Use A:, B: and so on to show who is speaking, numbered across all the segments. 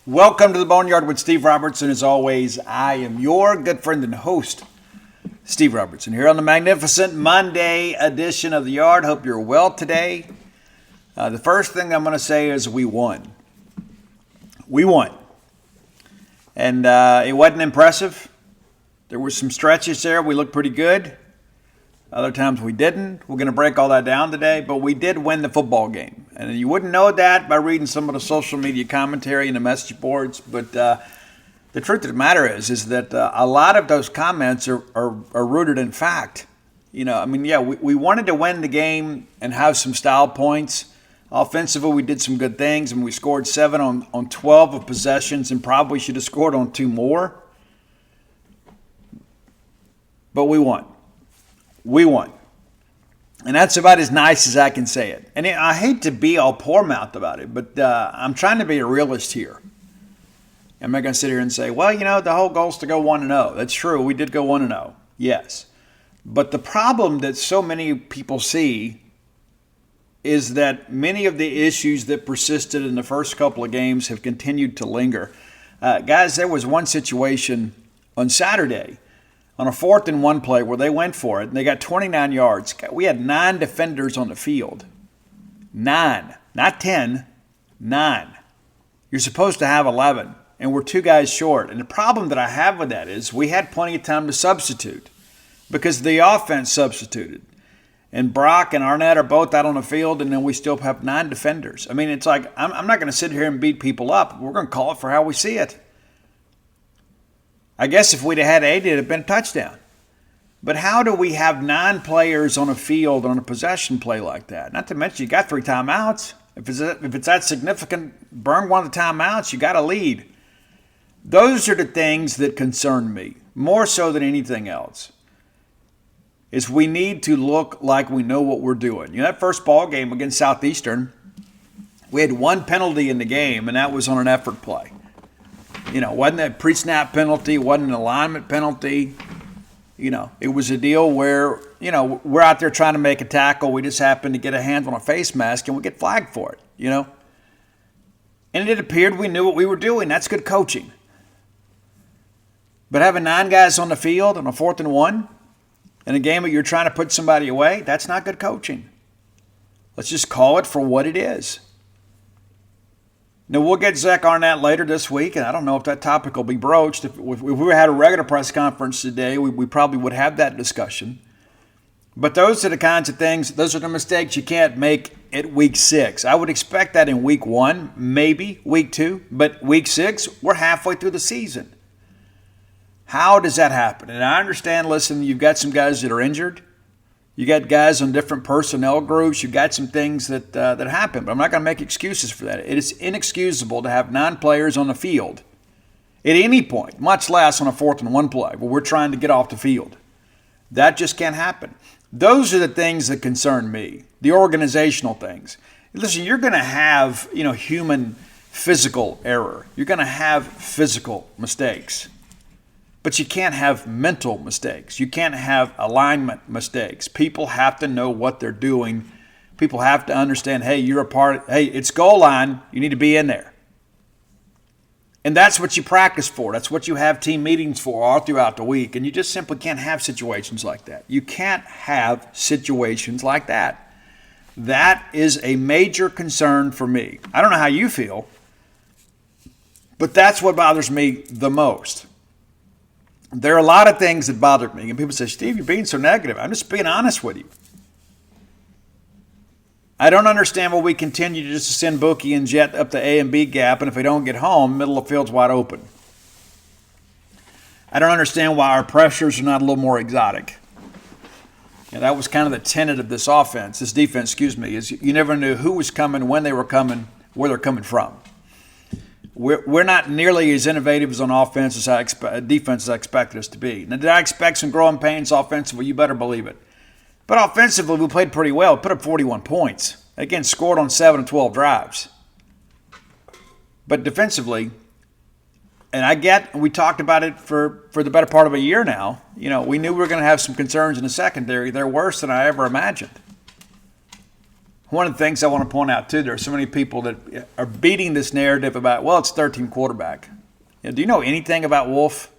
A: Welcome to the Boneyard with Steve Robertson. As always, I am your good friend and host, Steve Robertson, here on the magnificent Monday edition of the Yard. Hope you're well today. The first thing I'm going to say is we won. We won. And it wasn't impressive. There were some stretches there. We looked pretty good. Other times we didn't. We're going to break all that down today, but we did win the football game. And you wouldn't know that by reading some of the social media commentary and the message boards, but the truth of the matter is that a lot of those comments are rooted in fact. We wanted to win the game and have some style points. Offensively, we did some good things, and we scored 7 on 12 of possessions and probably should have scored on 2 more. But we won. We won. And that's about as nice as I can say it. And I hate to be all poor-mouthed about it, but I'm trying to be a realist here. I'm not going to sit here and say, well, the whole goal is to go 1-0. That's true. We did go 1-0. Yes. But the problem that so many people see is that many of the issues that persisted in the first couple of games have continued to linger. Guys, there was one situation on Saturday on a 4th and 1 play where they went for it, and they got 29 yards. We had 9 defenders on the field. 9. Not 10. 9. You're supposed to have 11, and we're 2 guys short. And the problem that I have with that is we had plenty of time to substitute because the offense substituted. And Brock and Arnett are both out on the field, and then we still have 9 defenders. I mean, it's like I'm not going to sit here and beat people up. We're going to call it for how we see it. I guess if we'd have had 8, it'd have been a touchdown. But how do we have 9 players on a field on a possession play like that? Not to mention you got 3 timeouts. If it's that significant, burn one of the timeouts, you got to lead. Those are the things that concern me, more so than anything else, is we need to look like we know what we're doing. That first ball game against Southeastern, we had 1 penalty in the game, and that was on an effort play. Wasn't a pre-snap penalty, wasn't an alignment penalty. It was a deal where, we're out there trying to make a tackle. We just happen to get a hand on a face mask and we get flagged for it, And it appeared we knew what we were doing. That's good coaching. But having 9 guys on the field on a 4th and 1 in a game that you're trying to put somebody away, that's not good coaching. Let's just call it for what it is. Now, we'll get Zach Arnett later this week, and I don't know if that topic will be broached. If we had a regular press conference today, we probably would have that discussion. But those are the kinds of things, those are the mistakes you can't make at week 6. I would expect that in week 1, maybe week 2, but week 6, we're halfway through the season. How does that happen? And I understand, listen, you've got some guys that are injured. You got guys on different personnel groups. You got some things that happen, but I'm not going to make excuses for that. It is inexcusable to have 9 players on the field at any point, much less on a 4th and 1 play where we're trying to get off the field. That just can't happen. Those are the things that concern me, the organizational things. Listen, you're going to have, human physical error. You're going to have physical mistakes. But you can't have mental mistakes. You can't have alignment mistakes. People have to know what they're doing. People have to understand, hey, it's goal line. You need to be in there. And that's what you practice for. That's what you have team meetings for all throughout the week. And you just simply can't have situations like that. You can't have situations like that. That is a major concern for me. I don't know how you feel, but that's what bothers me the most. There are a lot of things that bother me. And people say, Steve, you're being so negative. I'm just being honest with you. I don't understand why we continue to just send Bookie and Jet up the A and B gap, and if they don't get home, middle of the field's wide open. I don't understand why our pressures are not a little more exotic. That was kind of the tenet of this defense, is you never knew who was coming, when they were coming, where they're coming from. We're not nearly as innovative as on offense as defense as I expected us to be. Now, did I expect some growing pains offensively? You better believe it. But offensively, we played pretty well. Put up 41 points. Again, scored on 7 of 12 drives. But defensively, and we talked about it for the better part of a year now. We knew we were going to have some concerns in the secondary. They're worse than I ever imagined. One of the things I want to point out, too, there are so many people that are beating this narrative about, well, it's 13 quarterback. Do you know anything about Wolf?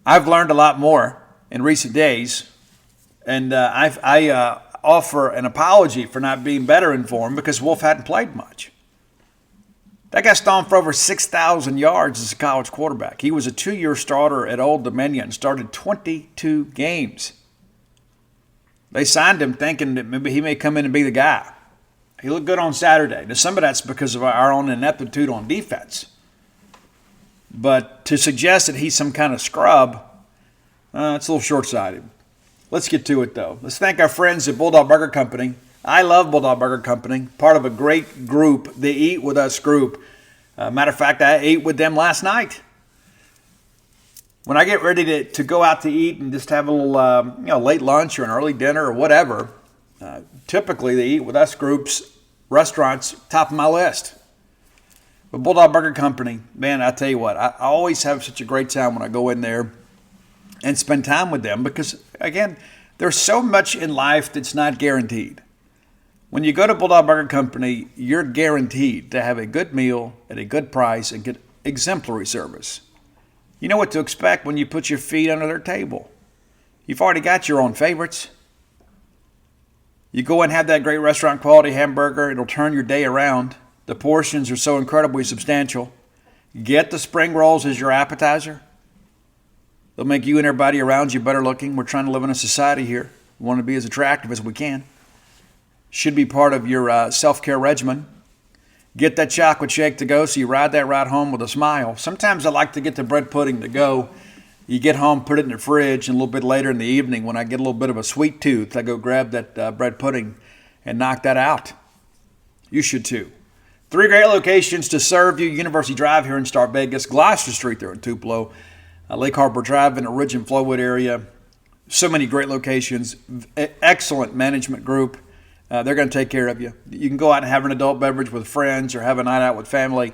A: I've learned a lot more in recent days, and I offer an apology for not being better informed because Wolf hadn't played much. That guy stomped for over 6,000 yards as a college quarterback. He was a 2-year starter at Old Dominion, started 22 games. They signed him thinking that maybe he may come in and be the guy. He looked good on Saturday. Now, some of that's because of our own ineptitude on defense. But to suggest that he's some kind of scrub, it's a little short-sighted. Let's get to it, though. Let's thank our friends at Bulldog Burger Company. I love Bulldog Burger Company, part of a great group, the Eat With Us group. Matter of fact, I ate with them last night. When I get ready to go out to eat and just have a little late lunch or an early dinner or whatever, typically the Eat With Us group's restaurants top of my list. But Bulldog Burger Company, man, I tell you what, I always have such a great time when I go in there and spend time with them because, again, there's so much in life that's not guaranteed. When you go to Bulldog Burger Company, you're guaranteed to have a good meal at a good price and get exemplary service. You know what to expect when you put your feet under their table. You've already got your own favorites. You go and have that great restaurant quality hamburger. It'll turn your day around. The portions are so incredibly substantial. Get the spring rolls as your appetizer. They'll make you and everybody around you better looking. We're trying to live in a society here. We want to be as attractive as we can. Should be part of your self-care regimen. Get that chocolate shake to go so you ride that ride home with a smile. Sometimes I like to get the bread pudding to go. You get home, put it in the fridge, and a little bit later in the evening when I get a little bit of a sweet tooth, I go grab that bread pudding and knock that out. You should too. 3 great locations to serve you. University Drive here in Star Vegas, Gloucester Street there in Tupelo, Lake Harbor Drive in the Ridge and Flowood area. So many great locations. Excellent management group. They're going to take care of you. You can go out and have an adult beverage with friends or have a night out with family.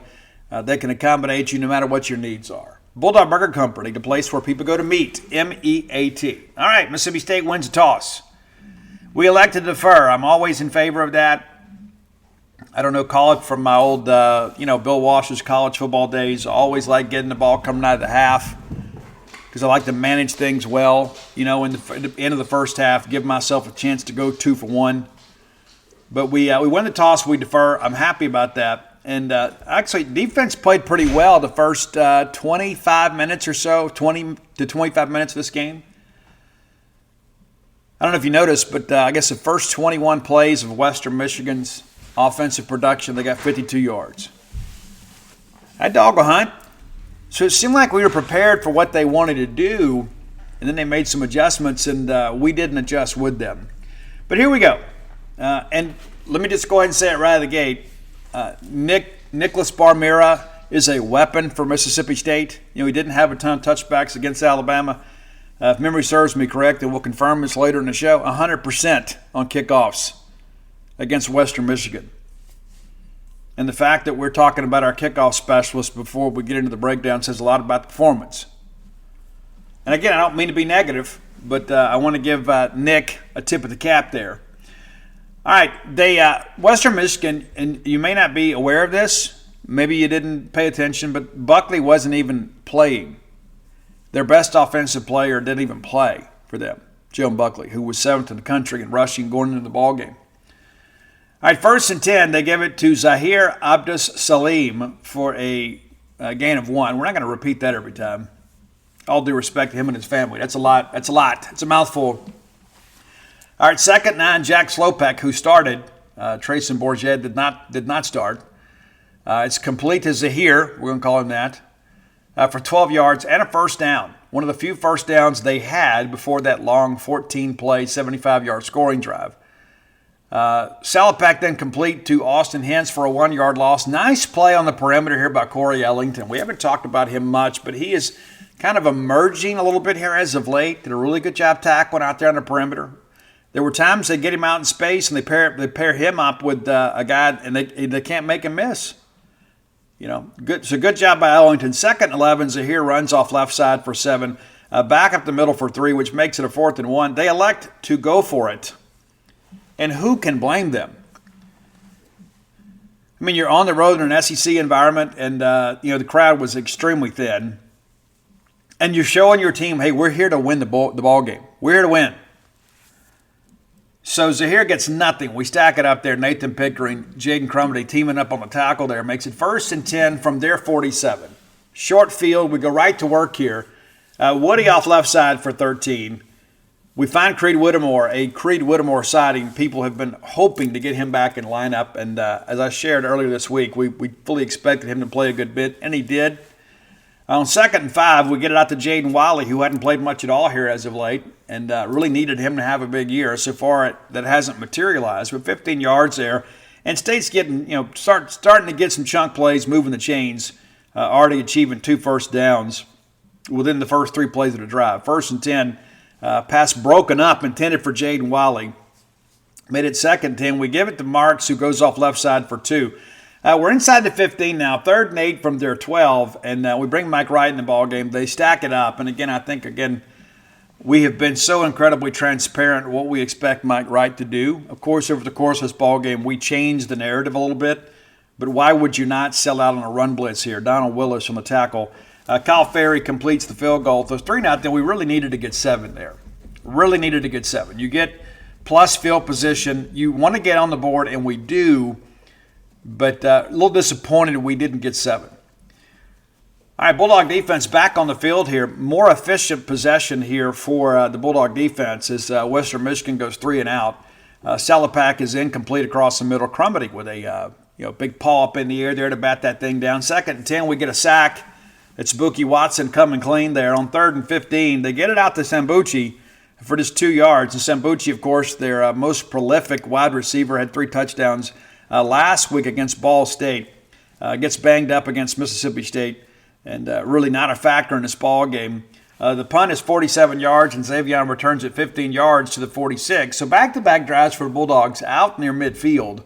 A: They can accommodate you no matter what your needs are. Bulldog Burger Company, the place where people go to meet, M-E-A-T. All right, Mississippi State wins a toss. We elected to defer. I'm always in favor of that. I don't know, call it from my old, Bill Walsh's college football days. I always like getting the ball coming out of the half because I like to manage things well. In the end of the first half, give myself a chance to go 2 for 1. But we win the toss, we defer. I'm happy about that. And actually, defense played pretty well the first 25 minutes or so, 20 to 25 minutes of this game. I don't know if you noticed, but I guess the first 21 plays of Western Michigan's offensive production, they got 52 yards. That dog will hunt. So it seemed like we were prepared for what they wanted to do, and then they made some adjustments, and we didn't adjust with them. But here we go. And let me just go ahead and say it right out of the gate. Nicholas Barmera is a weapon for Mississippi State. He didn't have a ton of touchbacks against Alabama. If memory serves me correct, and we'll confirm this later in the show, 100% on kickoffs against Western Michigan. And the fact that we're talking about our kickoff specialist before we get into the breakdown says a lot about the performance. And again, I don't mean to be negative, but I want to give Nick a tip of the cap there. All right, Western Michigan, and you may not be aware of this, maybe you didn't pay attention, but Buckley wasn't even playing. Their best offensive player didn't even play for them, Joe Buckley, who was 7th in the country in rushing going into the ballgame. All right, 1st and 10, they give it to Zahir Abdus Salim for a gain of 1. We're not going to repeat that every time. All due respect to him and his family. That's a lot. It's a mouthful. All right, 2nd and 9, Jack Slopek, who started. Trayson Bourget did not start. It's complete to Zahir, we're going to call him that, for 12 yards and a first down. One of the few first downs they had before that long 14-play, 75-yard scoring drive. Salopek then complete to Austin Hens for a 1-yard loss. Nice play on the perimeter here by Corey Ellington. We haven't talked about him much, but he is kind of emerging a little bit here as of late. Did a really good job tackling out there on the perimeter. There were times they get him out in space and they pair him up with a guy and they can't make him miss. Good. So good job by Ellington. 2nd and 11, Zahir runs off left side for 7. Back up the middle for 3, which makes it a 4th and 1. They elect to go for it. And who can blame them? I mean, you're on the road in an SEC environment, and the crowd was extremely thin. And you're showing your team, hey, we're here to win the ball game. We're here to win. So Zahir gets nothing. We stack it up there. Nathan Pickering, Jaden Crumedy teaming up on the tackle there. Makes it 1st and 10 from their 47. Short field. We go right to work here. Woody off left side for 13. We find Creed Whittemore, a Creed Whittemore sighting. People have been hoping to get him back in lineup. And as I shared earlier this week, we fully expected him to play a good bit, and he did. On 2nd and 5, we get it out to Jaden Wiley, who hadn't played much at all here as of late, and really needed him to have a big year. So far, that hasn't materialized. But 15 yards there, and State's getting, starting to get some chunk plays, moving the chains, already achieving 2 first downs within the first 3 plays of the drive. 1st and 10, pass broken up, intended for Jaden Wiley. Made it 2nd and 10. We give it to Marks, who goes off left side for 2. We're inside the 15 now, 3rd and 8 from their 12, and we bring Mike Wright in the ball game. They stack it up, and again, I think, we have been so incredibly transparent what we expect Mike Wright to do. Of course, over the course of this ball game, we changed the narrative a little bit, but why would you not sell out on a run blitz here? Donald Willis on the tackle. Kyle Ferry completes the field goal. If there's 3-0, we really needed to get 7 there. Really needed to get 7. You get plus field position. You want to get on the board, and we do. But a little disappointed we didn't get 7. All right, Bulldog defense back on the field here. More efficient possession here for the Bulldog defense as Western Michigan goes 3 and out. Salapak is incomplete across the middle. Crumedy with a big paw up in the air there to bat that thing down. 2nd and 10, we get a sack. It's Bookie Watson coming clean there. On 3rd and 15, they get it out to Sambucci for just 2 yards. And Sambucci, of course, their most prolific wide receiver, had 3 touchdowns last week against Ball State. Gets banged up against Mississippi State, and really not a factor in this ball game. The punt is 47 yards, and Xavier returns it 15 yards to the 46. So back-to-back drives for Bulldogs out near midfield.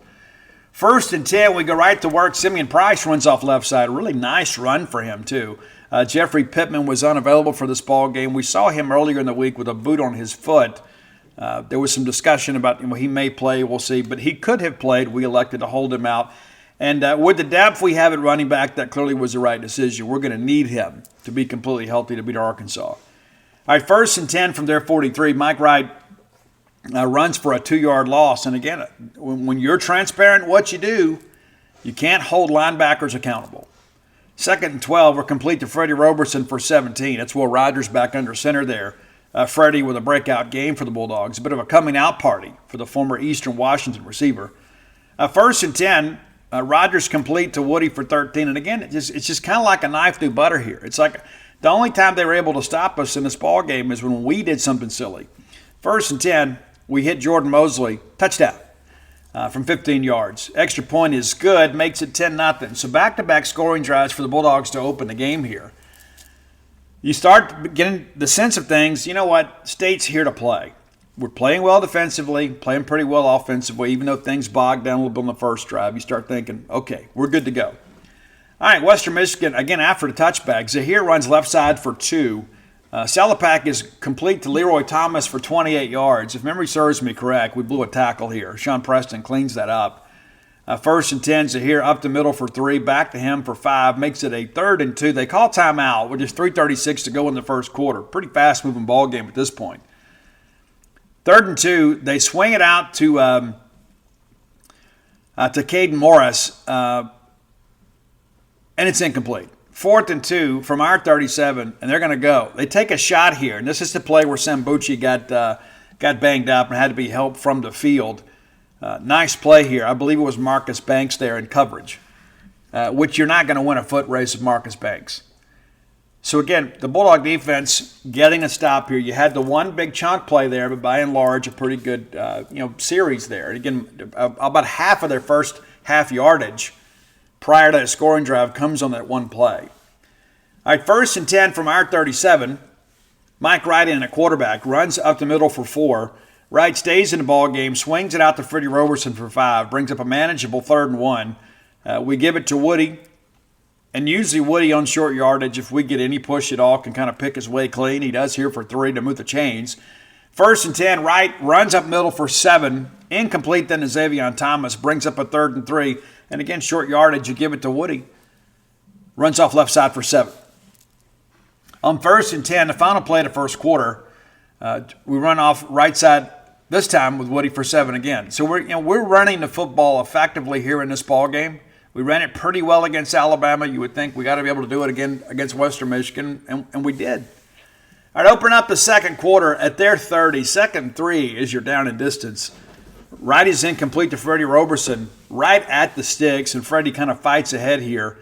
A: 1st and 10, we go right to work. Simeon Price runs off left side. Really nice run for him, too. Jeffrey Pittman was unavailable for this ball game. We saw him earlier in the week with a boot on his foot. There was some discussion about he may play, we'll see, but he could have played. We elected to hold him out. And with the depth we have at running back, that clearly was the right decision. We're going to need him to be completely healthy to beat Arkansas. All right, 1st and 10 from their 43. Mike Wright runs for a 2-yard loss. And again, when you're transparent in what you do, you can't hold linebackers accountable. 2nd and 12, we're complete to Freddie Roberson for 17. That's Will Rogers back under center there. Freddie with a breakout game for the Bulldogs. A bit of a coming-out party for the former Eastern Washington receiver. 1st and 10, Rogers complete to Woody for 13. And again, it's just kind of like a knife through butter here. It's like the only time they were able to stop us in this ball game is when we did something silly. 1st and 10, we hit Jordan Mosley. Touchdown from 15 yards. Extra point is good, makes it 10-0. So back-to-back scoring drives for the Bulldogs to open the game here. You start getting the sense of things, you know what, State's here to play. We're playing well defensively, playing pretty well offensively, even though things bogged down a little bit on the first drive. You start thinking, okay, we're good to go. All right, Western Michigan, again, after the touchback, Zahir runs left side for 2. Salapak is complete to Leroy Thomas for 28 yards. If memory serves me correct, we blew a tackle here. Sean Preston cleans that up. 1st and 10, Zahir up the middle for 3, back to him for 5, makes it a 3rd and 2. They call timeout with just 3:36 to go in the first quarter. Pretty fast-moving ball game at this point. 3rd and 2, they swing it out to Caden Morris, and it's incomplete. 4th and 2 from our 37, and they're going to go. They take a shot here, and this is the play where Sambucci got banged up and had to be helped from the field. Nice play here. I believe it was Marcus Banks there in coverage, which you're not going to win a foot race with Marcus Banks. So, again, the Bulldog defense getting a stop here. You had the one big chunk play there, but by and large, a pretty good series there. And again, about half of their first half yardage prior to that scoring drive comes on that one play. All right, 1st and 10 from our 37. Mike Wright in a quarterback, runs up the middle for 4. Wright stays in the ball game, swings it out to Freddie Roberson for 5, brings up a manageable 3rd and 1. We give it to Woody, and usually Woody on short yardage, if we get any push at all, can kind of pick his way clean. He does here for 3 to move the chains. 1st and 10, Wright runs up middle for 7, Incomplete then to Xavier Thomas. Brings up a 3rd and 3. And again, short yardage. You give it to Woody. Runs off left side for 7. On 1st and 10, the final play of the first quarter, we run off right side this time with Woody for 7 again. So we're running the football effectively here in this ball game. We ran it pretty well against Alabama. You would think we got to be able to do it again against Western Michigan, and we did. All right, open up the second quarter at their 30. 2nd and 3 is your down and distance. Right is incomplete to Freddie Roberson, right at the sticks, and Freddie kind of fights ahead here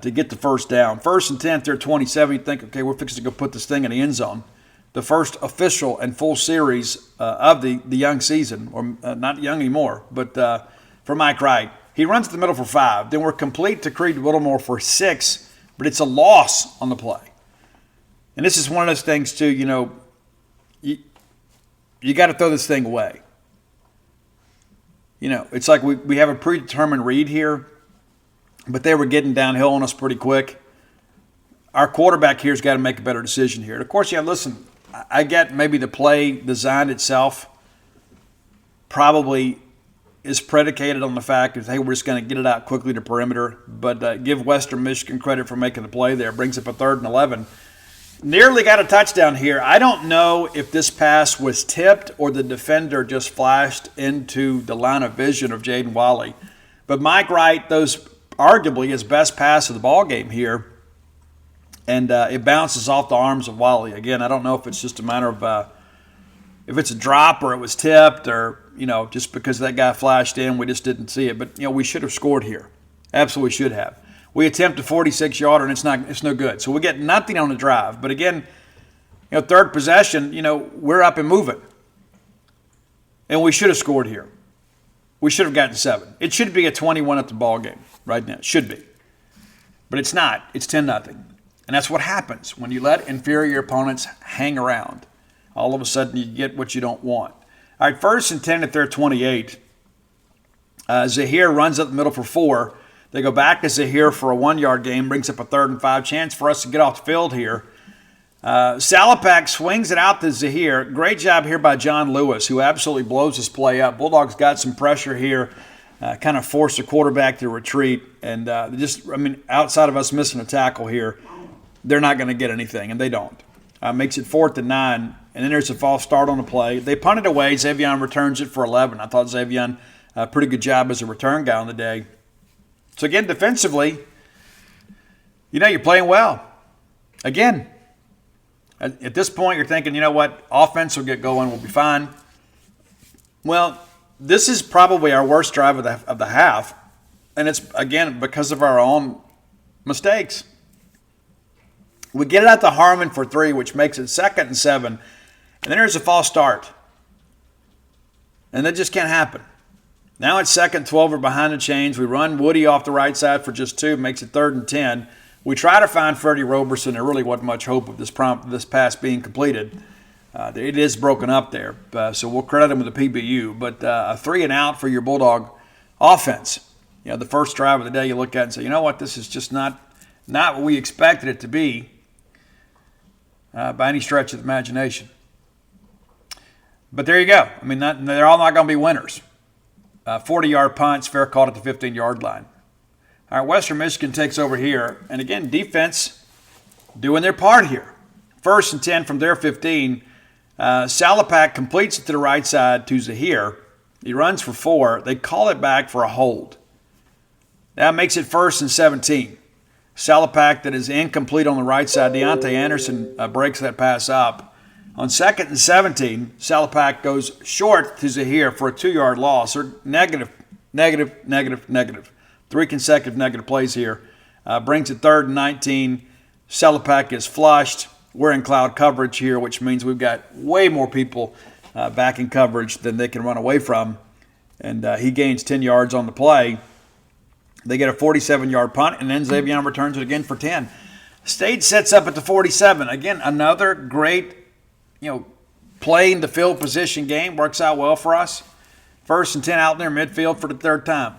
A: to get the first down. 1st and 10, they're 27. You think, okay, we're fixing to go put this thing in the end zone. The first official and full series of the young season, or not young anymore, but for Mike Wright. He runs to the middle for 5. Then we're complete to Creed Whittemore for 6, but it's a loss on the play. And this is one of those things, too, you got to throw this thing away. It's like we have a predetermined read here, but they were getting downhill on us pretty quick. Our quarterback here's got to make a better decision here. And of course, listen, I get maybe the play design itself probably is predicated on the fact that, hey, we're just going to get it out quickly to perimeter. But give Western Michigan credit for making the play there. Brings up a 3rd and 11. Nearly got a touchdown here. I don't know if this pass was tipped or the defender just flashed into the line of vision of Jaden Walley. But Mike Wright throws arguably his best pass of the ball game here. And it bounces off the arms of Walley. Again, I don't know if it's just a matter of if it's a drop or it was tipped or, just because that guy flashed in, we just didn't see it. But, we should have scored here. Absolutely should have. We attempt a 46-yarder, and it's no good. So we get nothing on the drive. But again, third possession, we're up and moving. And we should have scored here. We should have gotten 7. It should be a 21 at the ball game right now. It should be. But it's not. It's 10-0. And that's what happens when you let inferior opponents hang around. All of a sudden, you get what you don't want. All right, 1st and 10 at their 28. Zahir runs up the middle for 4. They go back to Zahir for a 1-yard gain, brings up a 3rd and 5. Chance for us to get off the field here. Salapak swings it out to Zahir. Great job here by John Lewis, who absolutely blows this play up. Bulldogs got some pressure here, kind of forced the quarterback to retreat. And outside of us missing a tackle here, they're not going to get anything, and they don't. Makes it 4th and 9, and then there's a false start on the play. They punt it away. Xavier returns it for 11. I thought Xavier pretty good job as a return guy on the day. So, again, defensively, you're playing well. Again, at this point, you're thinking, what, offense will get going, we'll be fine. Well, this is probably our worst drive of the half, and it's, again, because of our own mistakes. We get it out to Harmon for 3, which makes it 2nd and 7, and then there's a false start. And that just can't happen. Now it's 2nd and 12, we're behind the chains. We run Woody off the right side for just 2, makes it 3rd and 10. We try to find Freddie Roberson. There really wasn't much hope of this pass being completed. It is broken up there, so we'll credit him with a PBU. But a 3 and out for your Bulldog offense. The first drive of the day you look at and say, what, this is just not what we expected it to be by any stretch of the imagination. But there you go. They're all not going to be winners. 40-yard punts, fair caught at the 15-yard line. All right, Western Michigan takes over here. And again, defense doing their part here. 1st and 10 from their 15. Salapak completes it to the right side to Zahir. He runs for 4. They call it back for a hold. That makes it 1st and 17. Salapak that is incomplete on the right side. Deontay Anderson breaks that pass up. On 2nd and 17, Salapak goes short to Zahir for a 2-yard loss. Or negative. 3 consecutive negative plays here. Brings it 3rd and 19. Salapak is flushed. We're in cloud coverage here, which means we've got way more people back in coverage than they can run away from. And he gains 10 yards on the play. They get a 47-yard punt, and then Xavier returns it again for 10. State sets up at the 47. Again, another great, play in the field position game. Works out well for us. 1st and 10 out in their midfield for the 3rd time.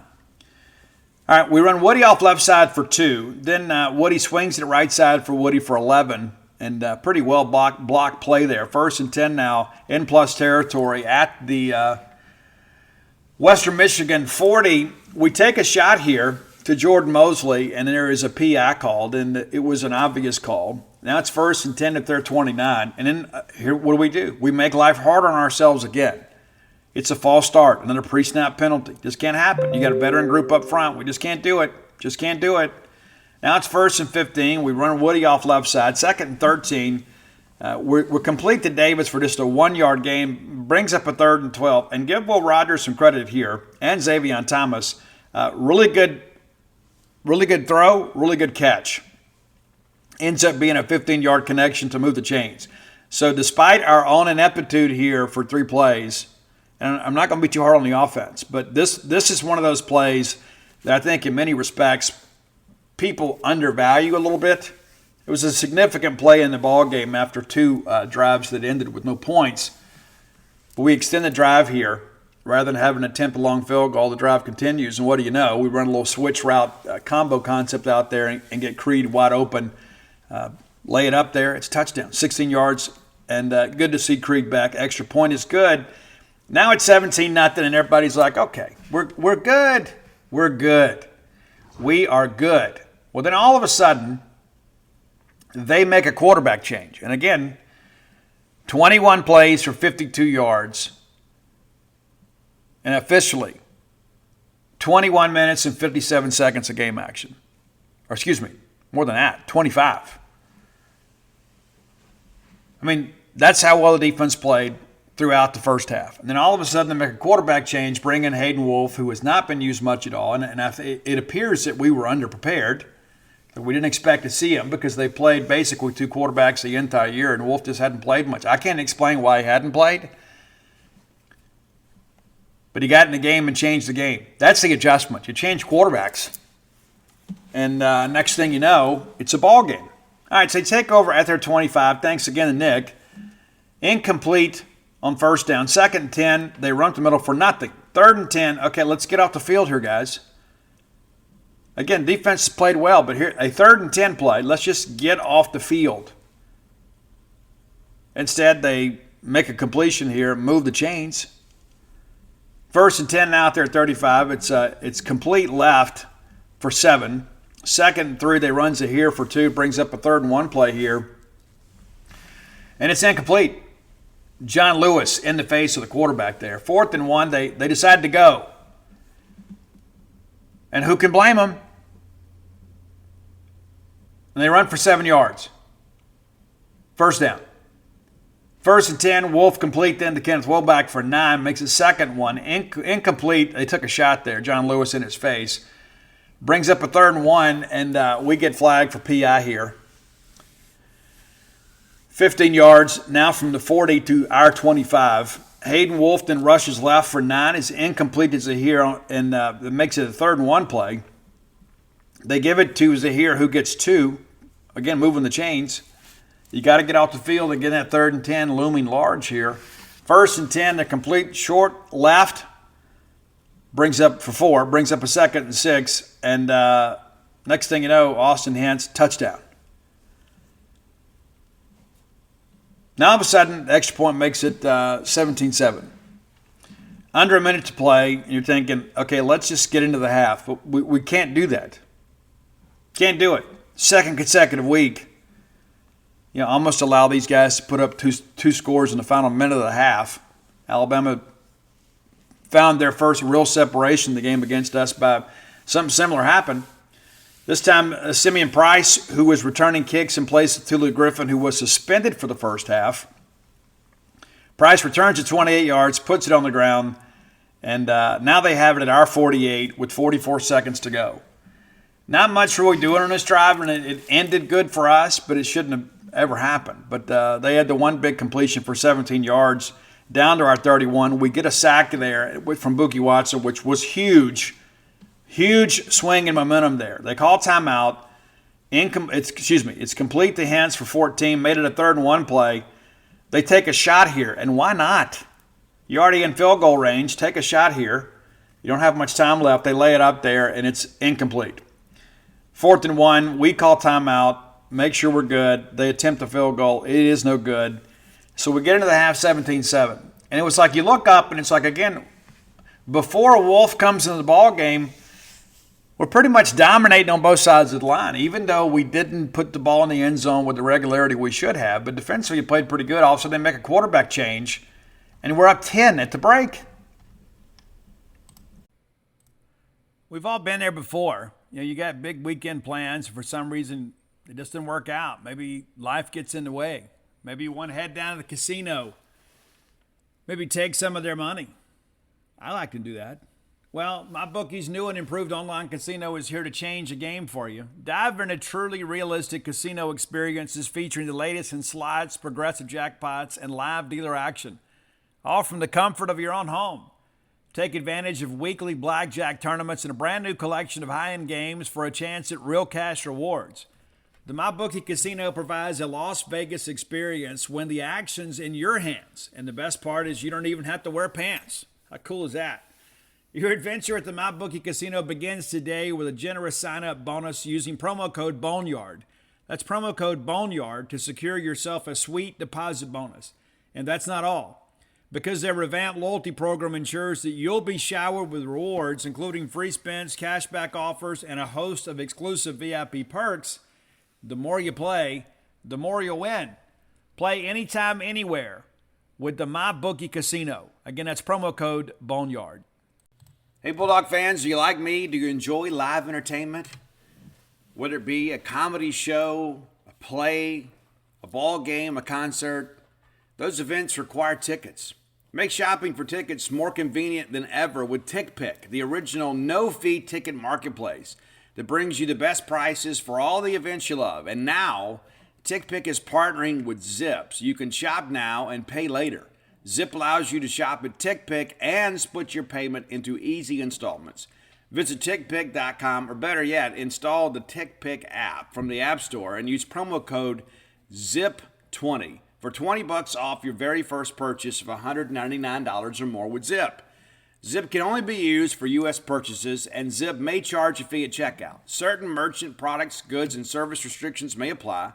A: All right, we run Woody off left side for 2. Then Woody swings it right side for Woody for 11. And pretty well blocked play there. 1st and 10 now in plus territory at the Western Michigan 40. We take a shot here to Jordan Mosley, and then there is a PI called, and it was an obvious call. Now it's 1st and 10 at their 29. And then here, what do? We make life harder on ourselves again. It's a false start, another pre-snap penalty. Just can't happen. You got a veteran group up front. We just can't do it. Just can't do it. Now it's 1st and 15. We run Woody off left side. 2nd and 13. We're complete to Davis for just a 1-yard game. Brings up a 3rd and 12. And give Will Rogers some credit here, and Xavier Thomas. Really good throw, really good catch. Ends up being a 15-yard connection to move the chains. So despite our own ineptitude here for 3 plays, and I'm not going to be too hard on the offense, but this is one of those plays that I think in many respects people undervalue a little bit. It was a significant play in the ball game after 2 drives that ended with no points. But we extend the drive here. Rather than having an attempt a long field goal, the drive continues. And what do you know? We run a little switch route combo concept out there and get Creed wide open. Lay it up there. It's a touchdown. 16 yards. And good to see Creed back. Extra point is good. Now it's 17-0, and everybody's like, okay, we're good. We're good. We are good. Well, then all of a sudden, they make a quarterback change. And again, 21 plays for 52 yards. And officially, 21 minutes and 57 seconds of game action. Or excuse me, more than that, 25. I mean, that's how well the defense played throughout the first half. And then all of a sudden they make a quarterback change, bring in Hayden Wolf, who has not been used much at all. And it appears that we were underprepared. That we didn't expect to see him because they played basically 2 quarterbacks the entire year, and Wolf just hadn't played much. I can't explain why he hadn't played. But he got in the game and changed the game. That's the adjustment. You change quarterbacks, and next thing you know, it's a ball game. All right, so they take over at their 25. Thanks again to Nick. Incomplete on 1st down. 2nd and 10. They run up the middle for nothing. 3rd and 10. Okay, let's get off the field here, guys. Again, defense played well, but here a 3rd and 10 play. Let's just get off the field. Instead, they make a completion here, move the chains. 1st and 10 now out there at 35. It's complete left for 7. 2nd and 3, they runs it here for 2. Brings up a 3rd and 1 play here. And it's incomplete. John Lewis in the face of the quarterback there. 4th and 1, they decide to go. And who can blame them? And they run for 7 yards. 1st down. 1st and 10, Wolf complete then to Kenneth Woback for 9. Makes a 2nd one. Incomplete. They took a shot there. John Lewis in his face. Brings up a 3rd and 1, and we get flagged for PI here. 15 yards, now from the 40 to our 25. Hayden Wolf then rushes left for 9. Is incomplete to Zahir, and it makes it a 3rd and 1 play. They give it to Zahir, who gets 2. Again, moving the chains. You got to get off the field and get that 3rd and 10 looming large here. 1st and 10, they're complete short left. Brings up for 4. Brings up a 2nd and 6. And next thing you know, Austin Hance, touchdown. Now all of a sudden, the extra point makes it 17-7. Under a minute to play, and you're thinking, okay, let's just get into the half. But we can't do that. Can't do it. 2nd consecutive week. Almost allow these guys to put up two scores in the final minute of the half. Alabama found their first real separation in the game against us by something similar happened. This time, Simeon Price, who was returning kicks in place of Tulu Griffin, who was suspended for the first half. Price returns at 28 yards, puts it on the ground, and now they have it at our 48 with 44 seconds to go. Not much really doing on this drive, and it ended good for us, but it shouldn't have ever happened. But they had the one big completion for 17 yards down to our 31. We get a sack there from Buki Watson, which was huge. Huge swing in momentum there. They call timeout. It's complete to Hance for 14. Made it a 3rd and 1 play. They take a shot here, and why not? You're already in field goal range. Take a shot here. You don't have much time left. They lay it up there, and it's incomplete. 4th and 1. We call timeout. Make sure we're good. They attempt a field goal. It is no good. So we get into the half 17-7. And it was like you look up, and it's like, again, Before Wolf comes into the ball game, we're pretty much dominating on both sides of the line, even though we didn't put the ball in the end zone with the regularity we should have. But defensively, we played pretty good. All of a sudden, they make a quarterback change, and we're up 10 at the break. We've all been there before. You got big weekend plans. For some reason, it just didn't work out. Maybe life gets in the way. Maybe you want to head down to the casino. Maybe take some of their money. I like to do that. Well, MyBookie's new and improved online casino is here to change the game for you. Dive into truly realistic casino experiences featuring the latest in slots, progressive jackpots, and live dealer action, all from the comfort of your own home. Take advantage of weekly blackjack tournaments and a brand new collection of high-end games for a chance at real cash rewards. The MyBookie Casino provides a Las Vegas experience when the action's in your hands. And the best part is you don't even have to wear pants. How cool is that? Your adventure at the MyBookie Casino begins today with a generous sign-up bonus using promo code Boneyard. That's promo code Boneyard to secure yourself a sweet deposit bonus. And that's not all. Because their revamped loyalty program ensures that you'll be showered with rewards, including free spins, cashback offers, and a host of exclusive VIP perks, the more you play, the more you'll win. Play anytime, anywhere with the MyBookie Casino. Again, that's promo code Boneyard. Hey, Bulldog fans, do you like me? Do you enjoy live entertainment? Whether it be a comedy show, a play, a ball game, a concert, those events require tickets. Make shopping for tickets more convenient than ever with TickPick, the original no-fee ticket marketplace that brings you the best prices for all the events you love. And now, TickPick is partnering with Zip, so you can shop now and pay later. Zip allows you to shop at TickPick and split your payment into easy installments. Visit TickPick.com, or better yet, install the TickPick app from the App Store and use promo code ZIP20 for $20 off your very first purchase of $199 or more with Zip. Zip can only be used for U.S. purchases, and Zip may charge a fee at checkout. Certain merchant products, goods, and service restrictions may apply.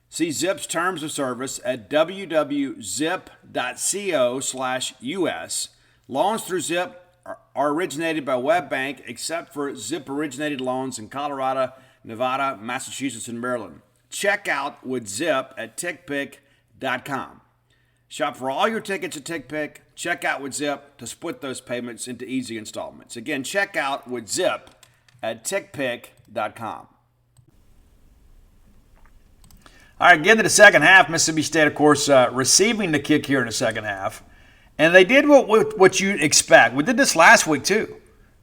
A: See Zip's terms of service at www.zip.co/US. Loans through Zip are originated by WebBank, except for Zip-originated loans in Colorado, Nevada, Massachusetts, and Maryland. Check out with Zip at TickPick.com. Shop for all your tickets at TickPick. Check out with Zip to split those payments into easy installments. Again, check out with Zip at TickPick.com. All right, get to the second half. Mississippi State, of course, receiving the kick here in the second half. And they did what you'd expect. We did this last week, too.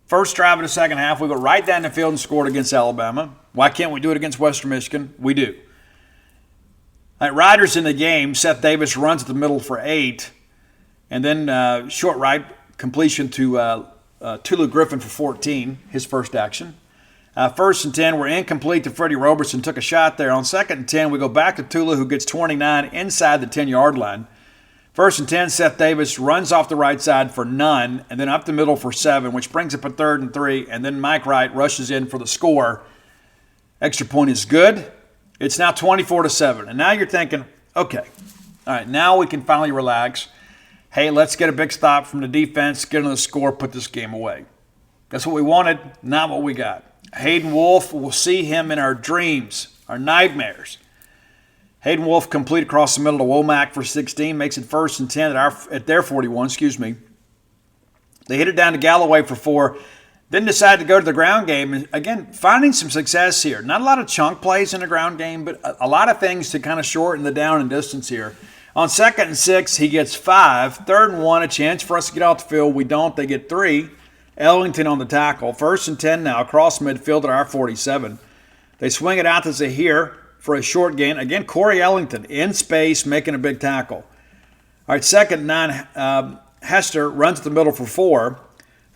A: First drive of the second half, we go right down the field and scored against Alabama. Why can't we do it against Western Michigan? We do. All right, Riders in the game. Seth Davis runs at the middle for 8. And then short right completion to Tulu Griffin for 14, his first action. First and 10, we're incomplete to Freddie Robertson. Took a shot there. On second and 10, we go back to Tulu, who gets 29 inside the 10-yard line. First and 10, Seth Davis runs off the right side for none, and then up the middle for 7, which brings up a 3rd and 3, and then Mike Wright rushes in for the score. Extra point is good. It's now 24-7, and now you're thinking, okay, all right, now we can finally relax. Hey, let's get a big stop from the defense, get on the score, put this game away. That's what we wanted, not what we got. Hayden Wolf, we'll see him in our dreams, our nightmares. Hayden Wolf complete across the middle to Womack for 16, makes it 1st and 10 at their 41, They hit it down to Galloway for 4, then decide to go to the ground game. And again, finding some success here. Not a lot of chunk plays in the ground game, but a lot of things to kind of shorten the down and distance here. On 2nd and 6, he gets 5. 3rd and 1, a chance for us to get off the field. We don't. They get 3. Ellington on the tackle. 1st and 10 now across midfield at our 47. They swing it out to Zahir for a short gain. Again, Corey Ellington in space making a big tackle. All right, 2nd and 9, Hester runs to the middle for 4.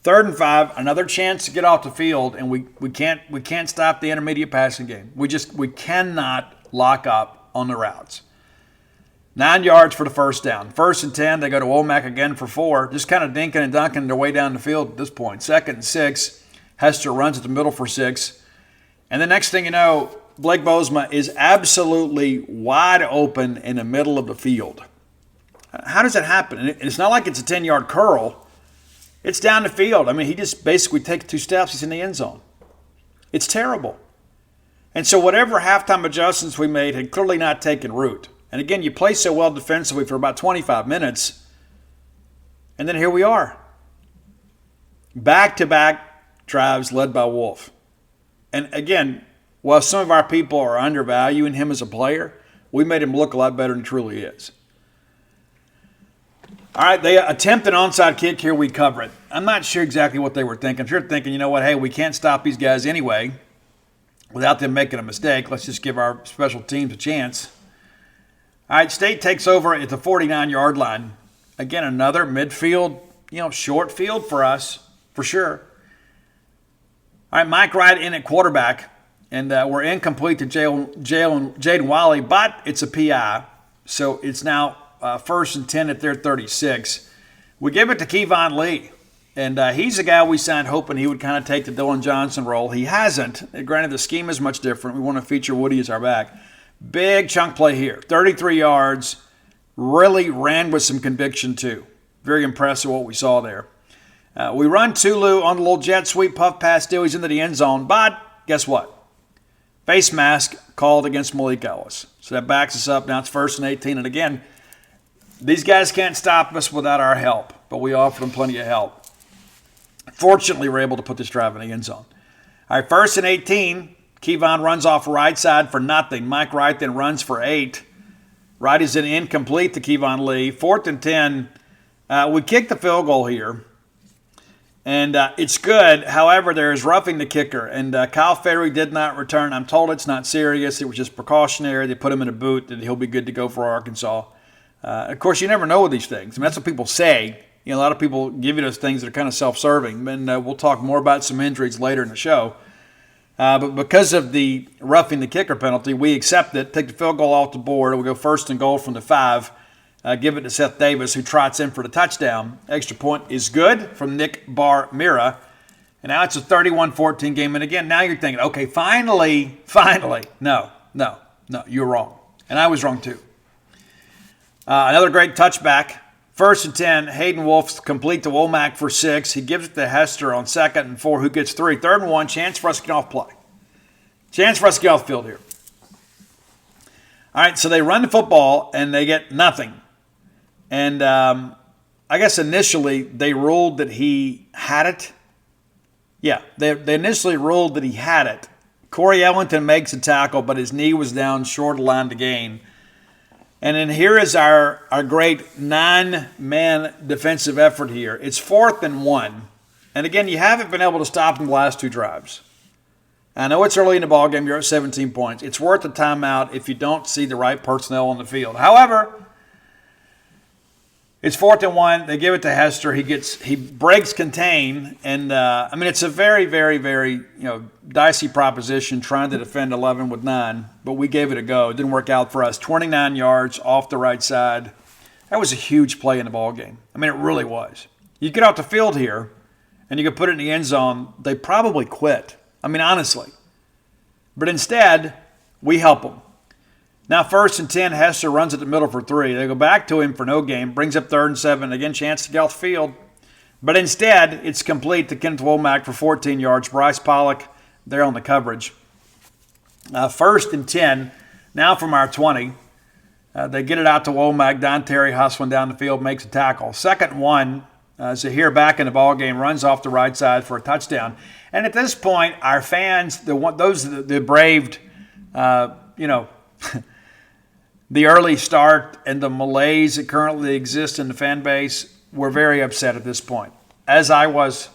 A: 3rd and 5, another chance to get off the field, and we can't stop the intermediate passing game. We cannot lock up on the routes. 9 yards for the first down. 1st and 10, they go to Womack again for 4, just kind of dinking and dunking their way down the field at this point. 2nd and 6, Hester runs at the middle for 6. And the next thing you know, Blake Bozema is absolutely wide open in the middle of the field. How does that happen? And it's not like it's a 10-yard curl. It's down the field. I mean, he just basically takes 2 steps. He's in the end zone. It's terrible. And so whatever halftime adjustments we made had clearly not taken root. And again, you play so well defensively for about 25 minutes, and then here we are. Back-to-back drives led by Wolf. And again, while some of our people are undervaluing him as a player, we made him look a lot better than he truly is. All right, they attempt an onside kick here. We cover it. I'm not sure exactly what they were thinking. I'm sure thinking, you know what, hey, we can't stop these guys anyway without them making a mistake. Let's just give our special teams a chance. All right, State takes over at the 49-yard line. Again, another midfield, short field for us, for sure. All right, Mike Wright in at quarterback, and we're incomplete to Jaden Wally, but it's a PI, so it's now 1st and 10 at their 36. We give it to Kevon Lee, and he's a guy we signed hoping he would kind of take the Dylan Johnson role. He hasn't. Granted, the scheme is much different. We want to feature Woody as our back. Big chunk play here, 33 yards, really ran with some conviction too. Very impressive what we saw there. We run Tulu on the little jet sweep puff pass deal. He's into the end zone, but guess what? Face mask called against Malik Ellis. So that backs us up. Now it's 1st and 18. And again, these guys can't stop us without our help, but we offered them plenty of help. Fortunately, we're able to put this drive in the end zone. All right, 1st and 18. Kevon runs off right side for nothing. Mike Wright then runs for 8. Wright is an incomplete to Kevon Lee. 4th and 10. We kick the field goal here, and it's good. However, there is roughing the kicker, and Kyle Ferry did not return. I'm told it's not serious. It was just precautionary. They put him in a boot, and he'll be good to go for Arkansas. Of course, you never know with these things. I mean, that's what people say. A lot of people give you those things that are kind of self-serving, and we'll talk more about some injuries later in the show. But because of the roughing the kicker penalty, we accept it, take the field goal off the board. We'll go 1st and goal from the 5. Give it to Seth Davis, who trots in for the touchdown. Extra point is good from Nick Bar-Mira. And now it's a 31-14 game. And again, now you're thinking, okay, finally. No, you're wrong. And I was wrong too. Another great touchback. 1st and 10, Hayden Wolf complete to Womack for 6. He gives it to Hester on 2nd and 4, who gets 3. 3rd and 1, chance for us to get off play. Chance for us to get off the field here. All right, so they run the football, and they get nothing. And I guess initially they ruled that he had it. Yeah, they initially ruled that he had it. Corey Ellington makes a tackle, but his knee was down short of the line to gain. And then here is our great 9-man defensive effort here. It's 4th and 1. And again, you haven't been able to stop them the last 2 drives. I know it's early in the ballgame. You're at 17 points. It's worth a timeout if you don't see the right personnel on the field. However, it's 4th and 1. They give it to Hester. He breaks contain. And, it's a very, very, very, dicey proposition trying to defend 11 with 9. But we gave it a go. It didn't work out for us. 29 yards off the right side. That was a huge play in the ballgame. It really was. You get off the field here, and you could put it in the end zone, they probably quit. Honestly. But instead, we help them. Now 1st and 10, Hester runs at the middle for 3. They go back to him for no gain, brings up 3rd and 7. Again, chance to get off the field. But instead, it's complete to Kenneth Womack for 14 yards. Bryce Pollock there on the coverage. 1st and 10, now from our 20. They get it out to Womack. Don Terry hustling down the field, makes a tackle. 2nd and 1, Zahir back in the ballgame, runs off the right side for a touchdown. And at this point, our fans, those that braved, the early start and the malaise that currently exists in the fan base, were very upset at this point. As I was,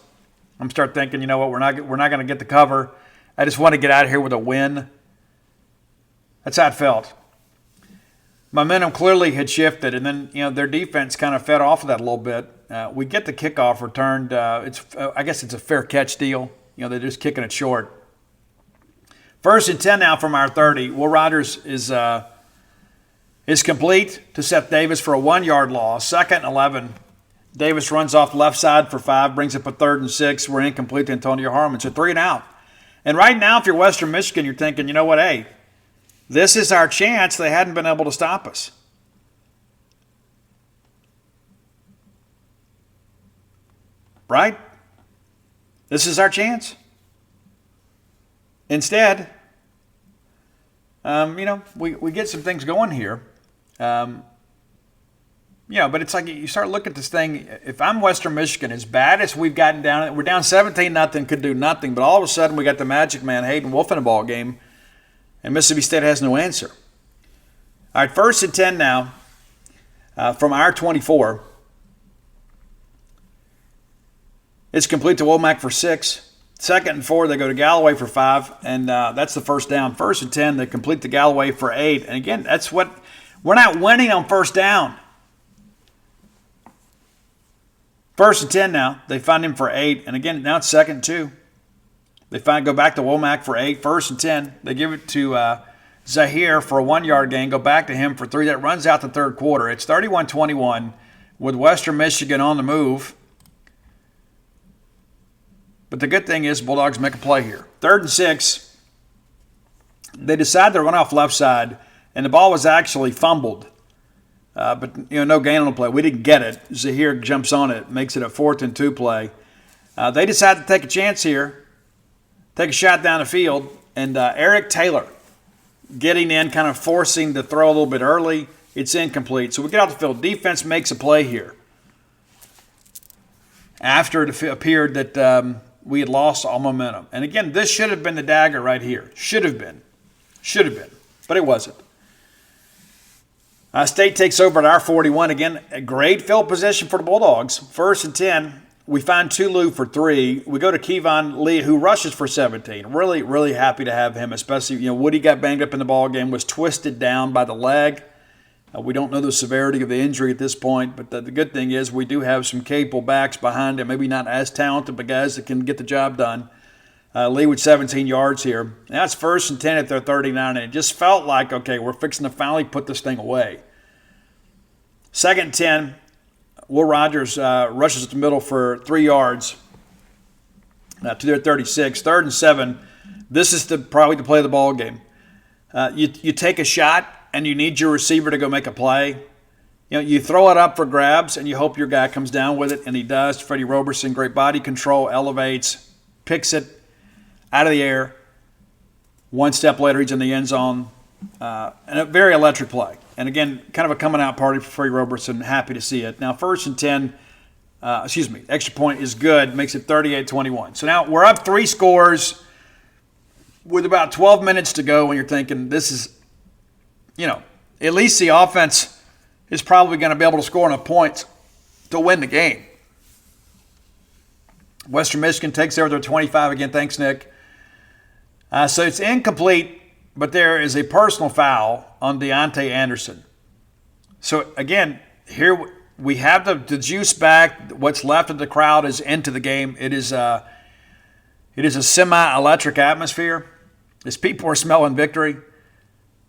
A: I'm start thinking, you know what, we're not going to get the cover. I just want to get out of here with a win. That's how it felt. Momentum clearly had shifted, and then their defense kind of fed off of that a little bit. We get the kickoff returned. I guess it's a fair catch deal. They're just kicking it short. 1st and 10 now from our 30. Will Rogers is complete to Seth Davis for a 1-yard loss. 2nd and 11. Davis runs off the left side for 5, brings up a 3rd and 6. We're incomplete to Antonio Harmon. So 3 and out. And right now, if you're Western Michigan, you're thinking, you know what, hey, this is our chance. They hadn't been able to stop us. right? This is our chance. Instead, we get some things going here. But it's like you start looking at this thing. If I'm Western Michigan, as bad as we've gotten down, we're down 17-0, could do nothing. But all of a sudden, we got the magic man, Hayden Wolf, in a ball game, and Mississippi State has no answer. All right, 1st and 10 now from our 24. It's complete to Womack for 6. 2nd and 4, they go to Galloway for 5, and that's the first down. 1st and 10, they complete to Galloway for 8. And again, that's what we're not winning on first down. 1st and 10 now, they find him for 8, and again, now it's 2nd and 2. They go back to Womack for 8. 1st and 10, they give it to Zahir for a 1-yard gain, go back to him for 3. That runs out the third quarter. It's 31-21 with Western Michigan on the move. But the good thing is Bulldogs make a play here. 3rd and 6, they decide to run off left side, and the ball was actually fumbled. But no gain on the play. We didn't get it. Zahir jumps on it, makes it a 4th and 2 play. They decide to take a chance here, take a shot down the field, and Eric Taylor getting in, kind of forcing the throw a little bit early. It's incomplete. So we get out the field. Defense makes a play here. After it appeared that we had lost all momentum. And again, this should have been the dagger right here. Should have been. But it wasn't. State takes over at our 41. Again, a great field position for the Bulldogs. 1st and 10. We find Tulu for 3. We go to Kevon Lee, who rushes for 17. Really, really happy to have him, especially, Woody got banged up in the ball game, was twisted down by the leg. We don't know the severity of the injury at this point, but the good thing is we do have some capable backs behind him, maybe not as talented, but guys that can get the job done. Lee with 17 yards here. Now it's 1st and 10 at their 39, and it just felt like, okay, we're fixing to finally put this thing away. 2nd and 10, Will Rogers rushes at the middle for 3 yards to their 36. 3rd and 7, this is probably the play of the ball game. You take a shot, and you need your receiver to go make a play. You throw it up for grabs, and you hope your guy comes down with it, and he does. Freddie Roberson, great body control, elevates, picks it out of the air. 1 step later, he's in the end zone. And a very electric play. And again, kind of a coming out party for Freddie Roberson. Happy to see it. Now, 1st and 10, extra point is good, makes it 38-21. So now we're up 3 scores with about 12 minutes to go, and you're thinking this is, at least the offense is probably going to be able to score enough points to win the game. Western Michigan takes over their 25 again. Thanks, Nick. So it's incomplete, but there is a personal foul on Deontay Anderson. So again, here we have the juice back. What's left of the crowd is into the game. It is a semi-electric atmosphere as people are smelling victory.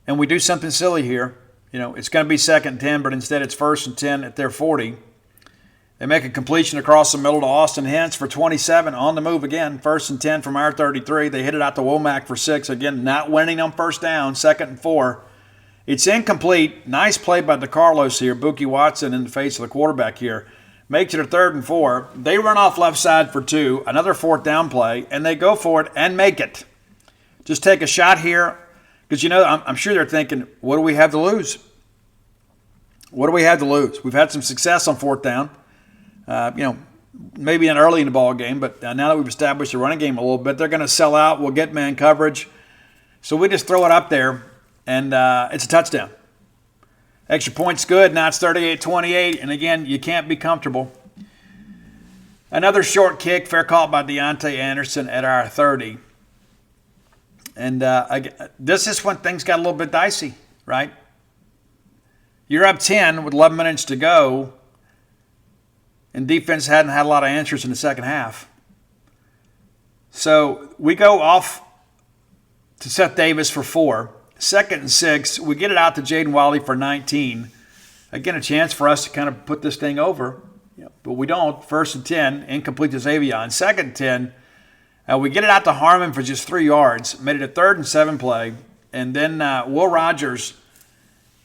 A: And we do something silly here. It's going to be 2nd and 10, but instead it's 1st and 10 at their 40. They make a completion across the middle to Austin Hentz for 27 on the move again. 1st and 10 from our 33. They hit it out to Womack for 6. Again, not winning on first down, 2nd and 4. It's incomplete. Nice play by DeCarlos here. Buki Watson in the face of the quarterback here. Makes it a 3rd and 4. They run off left side for 2. Another 4th down play, and they go for it and make it. Just take a shot here. Because, I'm sure they're thinking, what do we have to lose? What do we have to lose? We've had some success on 4th down. Maybe not early in the ball game, but now that we've established the running game a little bit, they're going to sell out. We'll get man coverage. So we just throw it up there, and it's a touchdown. Extra point's good. Now it's 38-28, and again, you can't be comfortable. Another short kick, fair call by Deontay Anderson at our 30. And this is when things got a little bit dicey, right? You're up 10 with 11 minutes to go, and defense hadn't had a lot of answers in the second half. So we go off to Seth Davis for 4. 2nd and 6, we get it out to Jaden Wiley for 19. Again, a chance for us to kind of put this thing over, but we don't. 1st and 10, incomplete to Xavier. 2nd and 10, we get it out to Harmon for just 3 yards. Made it a 3rd and 7 play. And then Will Rogers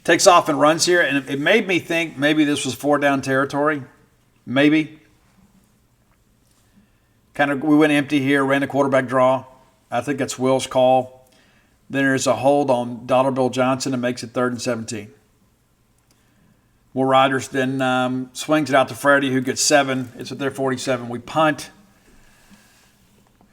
A: takes off and runs here. And it made me think maybe this was 4 down territory. Maybe. We went empty here, ran the quarterback draw. I think that's Will's call. Then there's a hold on Dollar Bill Johnson and makes it 3rd and 17. Will Rogers then swings it out to Freddie, who gets 7. It's at their 47. We punt.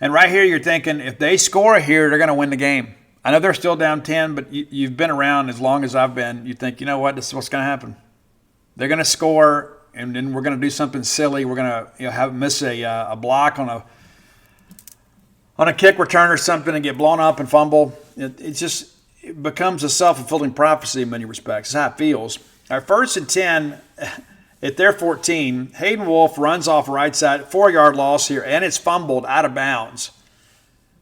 A: And right here you're thinking, if they score here, they're going to win the game. I know they're still down 10, but you've been around as long as I've been. You think, you know what, this is what's going to happen. They're going to score, and then we're going to do something silly. We're going to have miss a block on a kick return or something and get blown up and fumble. It becomes a self-fulfilling prophecy in many respects. That's how it feels. Our 1st and 10 at their 14. Hayden Wolf runs off right side, 4-yard loss here, and it's fumbled out of bounds.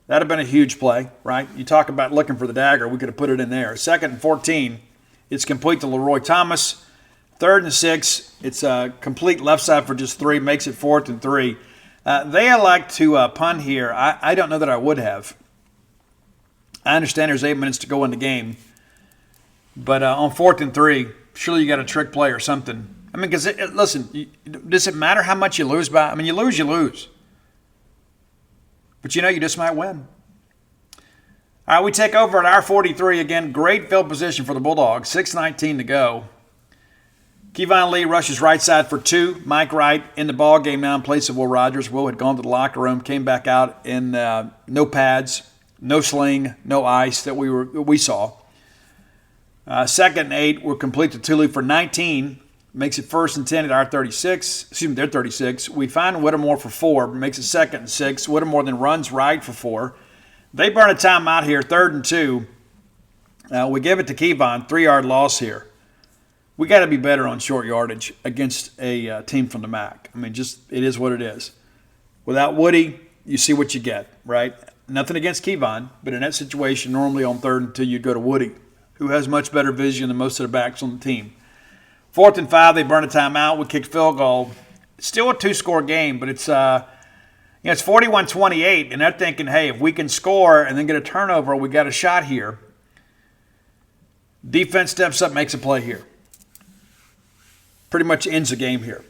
A: That would have been a huge play, right? You talk about looking for the dagger. We could have put it in there. 2nd and 14. It's complete to Leroy Thomas. 3rd and 6. It's a complete left side for just 3. Makes it 4th and 3. They elect to punt here. I don't know that I would have. I understand there's 8 minutes to go in the game. But on 4th and 3, surely you got a trick play or something. I mean, because, listen, does it matter how much you lose by? I mean, you lose. But, you just might win. All right, we take over at our 43 again. Great field position for the Bulldogs. 6:19 to go. Kevon Lee rushes right side for 2. Mike Wright in the ball game now in place of Will Rogers. Will had gone to the locker room, came back out in no pads, no sling, no ice that we saw. 2nd and 8, we're complete to Thule for 19. Makes it 1st and 10 at our 36. They're 36. We find Whittemore for 4. Makes it 2nd and 6. Whittemore then runs right for 4. They burn a timeout here, 3rd and 2. We give it to Kevon, 3-yard loss here. We got to be better on short yardage against a team from the MAC. I mean, it is what it is. Without Woody, you see what you get, right? Nothing against Kevon, but in that situation, normally on 3rd and 2, you'd go to Woody, who has much better vision than most of the backs on the team. 4th and 5, they burn a timeout. We kick field goal. It's still a 2-score game, but it's 41-28, and they're thinking, hey, if we can score and then get a turnover, we got a shot here. Defense steps up, makes a play here. Pretty much ends the game here.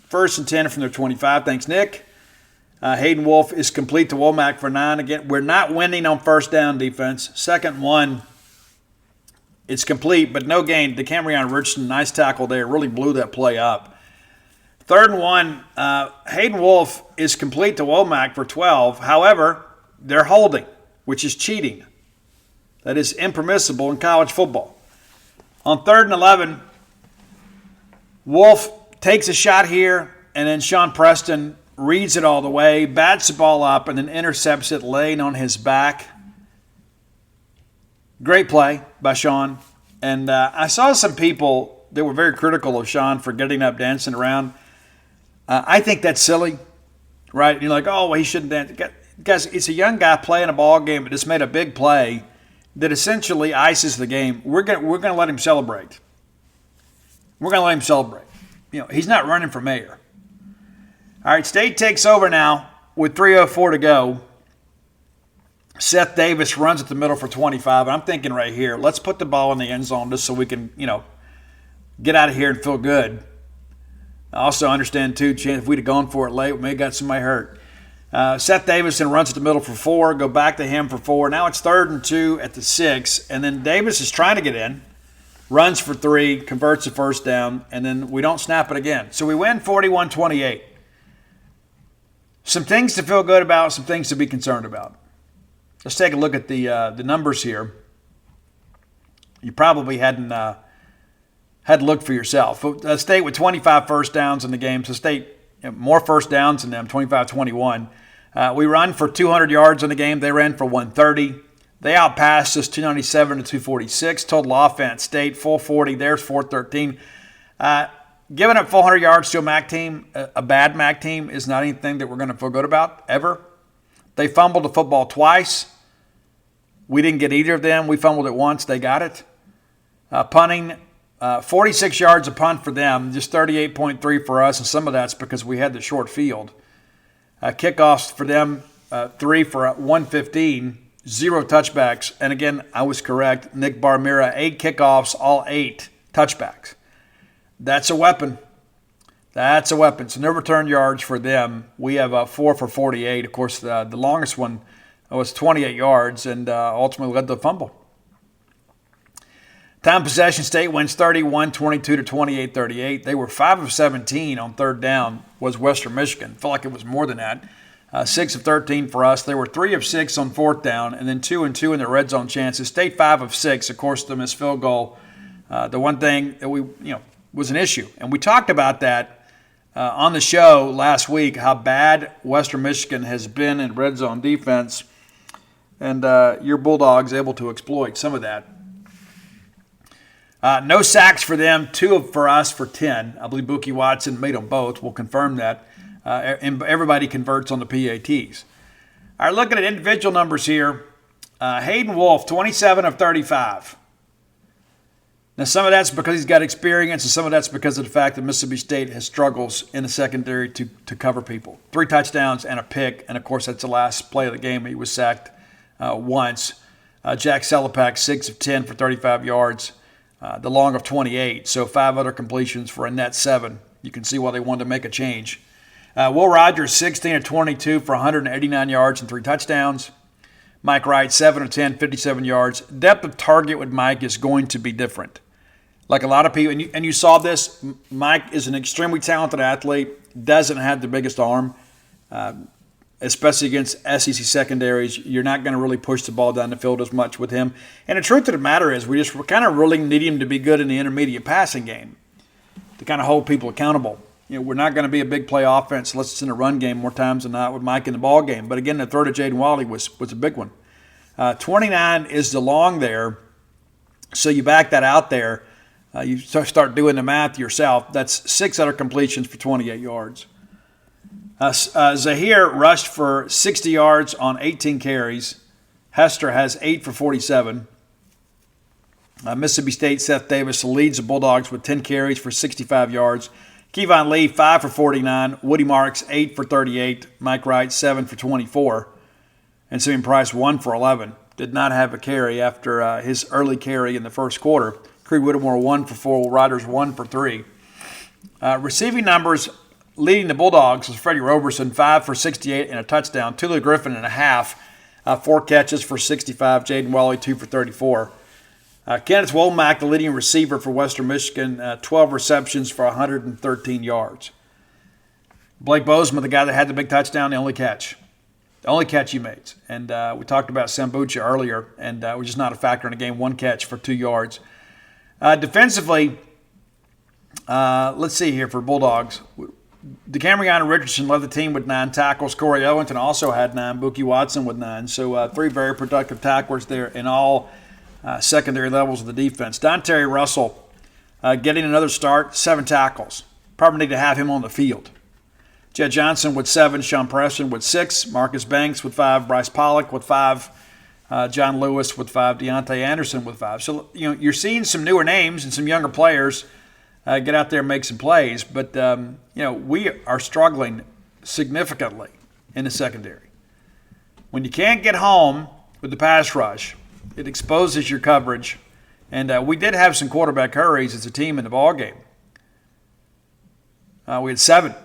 A: 1st and 10 from their 25. Thanks, Nick. Hayden Wolf is complete to Womack for 9. Again, we're not winning on 1st down defense. 2nd and 1. It's complete, but no gain. DeCamerion Richardson, nice tackle there. Really blew that play up. 3rd and 1. Hayden Wolf is complete to Womack for 12. However, they're holding, which is cheating. That is impermissible in college football. On 3rd and 11, Wolf takes a shot here, and then Sean Preston reads it all the way, bats the ball up, and then intercepts it laying on his back. Great play by Sean. And I saw some people that were very critical of Sean for getting up, dancing around. I think that's silly, right? You're like, oh, well, he shouldn't dance. Guys, it's a young guy playing a ball game that just made a big play that essentially ices the game. We're gonna let him celebrate. We're going to let him celebrate. He's not running for mayor. All right, State takes over now with 3:04 to go. Seth Davis runs at the middle for 25. I'm thinking right here, let's put the ball in the end zone just so we can, get out of here and feel good. I also understand, too, chance if we'd have gone for it late, we may have got somebody hurt. Seth Davison runs at the middle for 4, go back to him for 4. Now it's 3rd and 2 at the 6, and then Davis is trying to get in. Runs for 3, converts a 1st down, and then we don't snap it again. So we win 41-28. Some things to feel good about, some things to be concerned about. Let's take a look at the numbers here. You probably hadn't had to look for yourself. State with 25 1st downs in the game, so State more 1st downs than them, 25-21. We run for 200 yards in the game. They ran for 130. They outpassed us 297 to 246. Total offense, State 440. There's 413. Giving up 400 yards to a MAC team, a bad MAC team, is not anything that we're going to feel good about ever. They fumbled the football twice. We didn't get either of them. We fumbled it once. They got it. Punting, 46 yards a punt for them, just 38.3 for us, and some of that's because we had the short field. Kickoffs for them, 3 for 115. 0 touchbacks. And again, I was correct. Nick Barmira, 8 kickoffs, all 8 touchbacks. That's a weapon. That's a weapon. So no return yards for them. We have 4 for 48. Of course, the longest one was 28 yards and ultimately led to a fumble. Time possession, State wins 31-22 to 28-38. They were 5 of 17 on third down was Western Michigan. Felt like it was more than that. 6 of 13 for us. They were 3 of 6 on fourth down, and then 2 and 2 in their red zone chances. State 5 of 6. Of course, the missed field goal. The one thing that was an issue, and we talked about that on the show last week, how bad Western Michigan has been in red zone defense, and your Bulldogs able to exploit some of that. No sacks for them, 2 for us for 10. I believe Buki Watson made them both. We'll confirm that. And everybody converts on the PATs. All right, looking at individual numbers here. Hayden Wolf, 27 of 35. Now, some of that's because he's got experience, and some of that's because of the fact that Mississippi State has struggles in the secondary to cover people. 3 touchdowns and a pick, and, of course, that's the last play of the game. He was sacked once. Jack Selapak, 6 of 10 for 35 yards. The long of 28, so 5 other completions for a net 7. You can see why they wanted to make a change. Will Rogers, 16 of 22 for 189 yards and 3 touchdowns. Mike Wright, 7 of 10, 57 yards. Depth of target with Mike is going to be different. Like a lot of people, and you saw this, Mike is an extremely talented athlete, doesn't have the biggest arm, especially against SEC secondaries. You're not going to really push the ball down the field as much with him. And the truth of the matter is we kind of really need him to be good in the intermediate passing game to kind of hold people accountable. We're not going to be a big play offense unless it's in a run game more times than not with Mike in the ball game. But again, the throw to Jaden Wally was a big one. 29 is the long there, so you back that out there. You start doing the math yourself. That's 6 other completions for 28 yards. Zahir rushed for 60 yards on 18 carries. Hester has 8 for 47. Mississippi State, Seth Davis leads the Bulldogs with 10 carries for 65 yards. Kevon Lee, 5 for 49. Woody Marks, 8 for 38. Mike Wright, 7 for 24. And Simeon Price, 1 for 11. Did not have a carry after his early carry in the first quarter. Creed Whittemore, 1 for 4. Riders, 1 for 3. Receiving numbers leading the Bulldogs was Freddie Roberson, 5 for 68 and a touchdown. Tulu Griffin and a half, 4 catches for 65. Jaden Wally, 2 for 34. Kenneth Womack, the leading receiver for Western Michigan, 12 receptions for 113 yards. Blake Bozeman, the guy that had the big touchdown, the only catch he made. And we talked about Sambucha earlier, and was just not a factor in the game. 1 catch for 2 yards. Defensively, let's see here for Bulldogs. DeCamerion Richardson led the team with 9 tackles. Corey Owington also had 9. Buki Watson with 9. So 3 very productive tacklers there in all secondary levels of the defense. Dante Russell getting another start, 7 tackles. Probably need to have him on the field. Jed Johnson with 7, Sean Preston with 6, Marcus Banks with 5, Bryce Pollock with 5, John Lewis with 5, Deontay Anderson with 5. So you're seeing some newer names and some younger players get out there and make some plays. But we are struggling significantly in the secondary. When you can't get home with the pass rush, it exposes your coverage. And we did have some quarterback hurries as a team in the ballgame. We had seven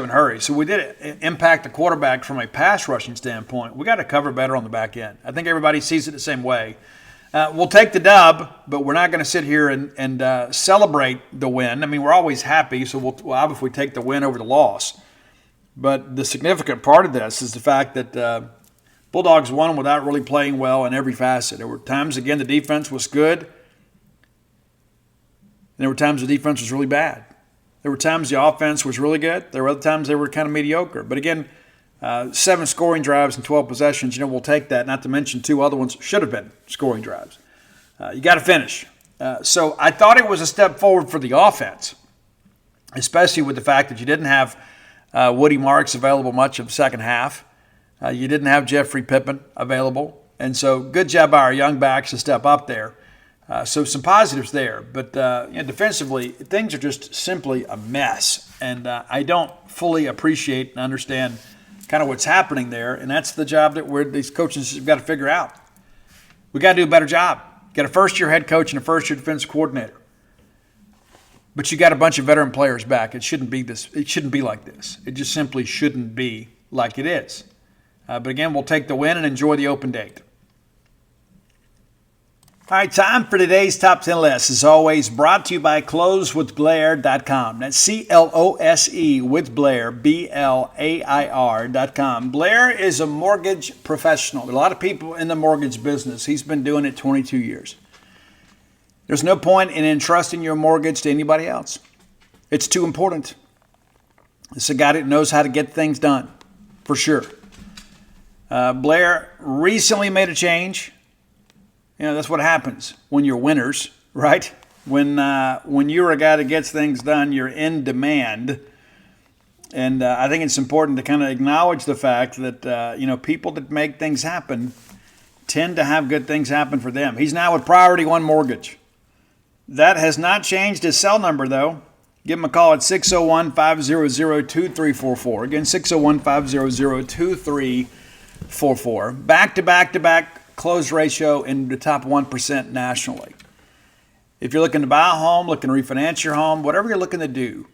A: hurries. So we did impact the quarterback from a pass rushing standpoint. We got to cover better on the back end. I think everybody sees it the same way. We'll take the dub, but we're not going to sit here and celebrate the win. I mean, we're always happy, so we'll obviously take the win over the loss. But the significant part of this is the fact that Bulldogs won without really playing well in every facet. There were times, again, the defense was good. And there were times the defense was really bad. There were times the offense was really good. There were other times they were kind of mediocre. But again, 7 scoring drives and 12 possessions, we'll take that, not to mention 2 other ones should have been scoring drives. You got to finish. So I thought it was a step forward for the offense, especially with the fact that you didn't have Woody Marks available much of the second half. You didn't have Jeffrey Pippin available. And so good job by our young backs to step up there. So some positives there. But defensively, things are just simply a mess. And I don't fully appreciate and understand kind of what's happening there. And that's the job that these coaches have got to figure out. We got to do a better job. Got a first-year head coach and a first-year defensive coordinator. But you got a bunch of veteran players back. It shouldn't be this. It shouldn't be like this. It just simply shouldn't be like it is. But again, we'll take the win and enjoy the open date. All right, time for today's top 10 list. As always, brought to you by closewithblair.com. That's CLOSE with Blair, BLAIR.com. Blair is a mortgage professional. There are a lot of people in the mortgage business. He's been doing it 22 years. There's no point in entrusting your mortgage to anybody else. It's too important. It's a guy that knows how to get things done, for sure. Blair recently made a change. That's what happens when you're winners, right? When you're a guy that gets things done, you're in demand. And I think it's important to kind of acknowledge the fact that, people that make things happen tend to have good things happen for them. He's now with Priority One Mortgage. That has not changed his cell number, though. Give him a call at 601-500-2344. Again, 601-500-2344. Back-to-back close ratio in the top 1% nationally. If you're looking to buy a home, looking to refinance your home, whatever you're looking to do,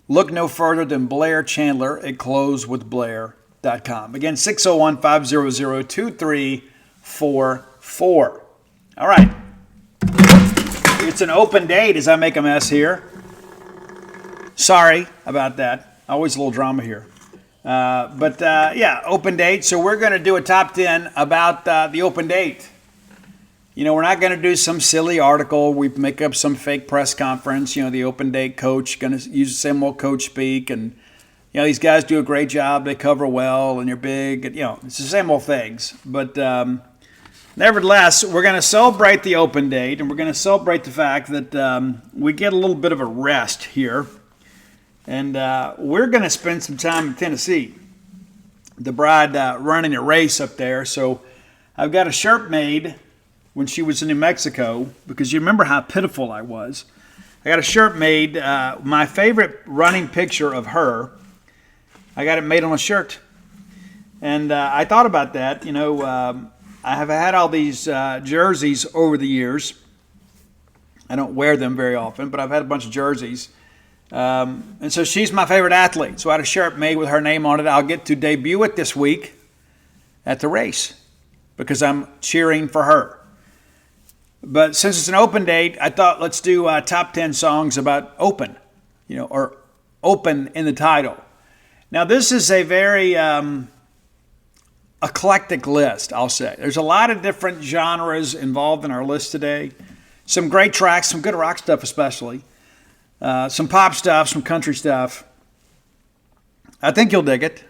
A: look no further than Blair Chandler at closewithblair.com. Again, 601-500-2344. All right. It's an open date as I make a mess here. Sorry about that. Always a little drama here. Open date. So we're going to do a top 10 about the open date. We're not going to do some silly article. We make up some fake press conference. The open date coach going to use the same old coach speak. And, these guys do a great job. They cover well and they're big. And, it's the same old things. But nevertheless, we're going to celebrate the open date. And we're going to celebrate the fact that we get a little bit of a rest here. And we're going to spend some time in Tennessee. The bride running a race up there. So I've got a shirt made when she was in New Mexico, because you remember how pitiful I was. I got a shirt made, my favorite running picture of her. I got it made on a shirt. And I thought about that. I have had all these jerseys over the years. I don't wear them very often, but I've had a bunch of jerseys. And so she's my favorite athlete. So I had a shirt made with her name on it. I'll get to debut it this week at the race because I'm cheering for her. But since it's an open date, I thought let's do top 10 songs about open, or open in the title. Now, this is a very eclectic list, I'll say. There's a lot of different genres involved in our list today. Some great tracks, some good rock stuff especially. Some pop stuff, some country stuff. I think you'll dig it.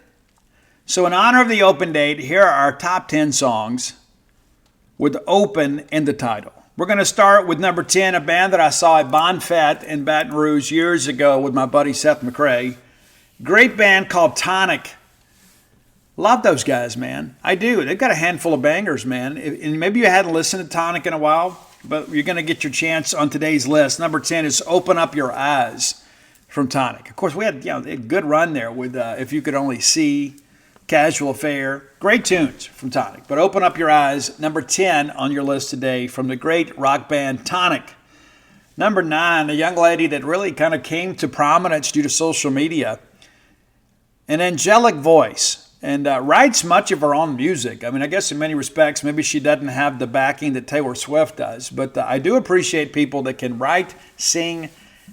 A: So in honor of the open date, here are our top 10 songs with open in the title. We're going to start with number 10, a band that I saw at Bonfet in Baton Rouge years ago with my buddy Seth McRae. Great band called Tonic. Love those guys, man. I do. They've got a handful of bangers, man. And maybe you hadn't listened to Tonic in a while, but you're going to get your chance on today's list. Number 10 is Open Up Your Eyes from Tonic. Of course, we had a good run there with If You Could Only See, Casual Affair. Great tunes from Tonic. But Open Up Your Eyes, number 10 on your list today from the great rock band Tonic. Number 9, a young lady that really kind of came to prominence due to social media. An angelic voice. And writes much of her own music. I mean, I guess in many respects, maybe she doesn't have the backing that Taylor Swift does. But I do appreciate people that can write, sing,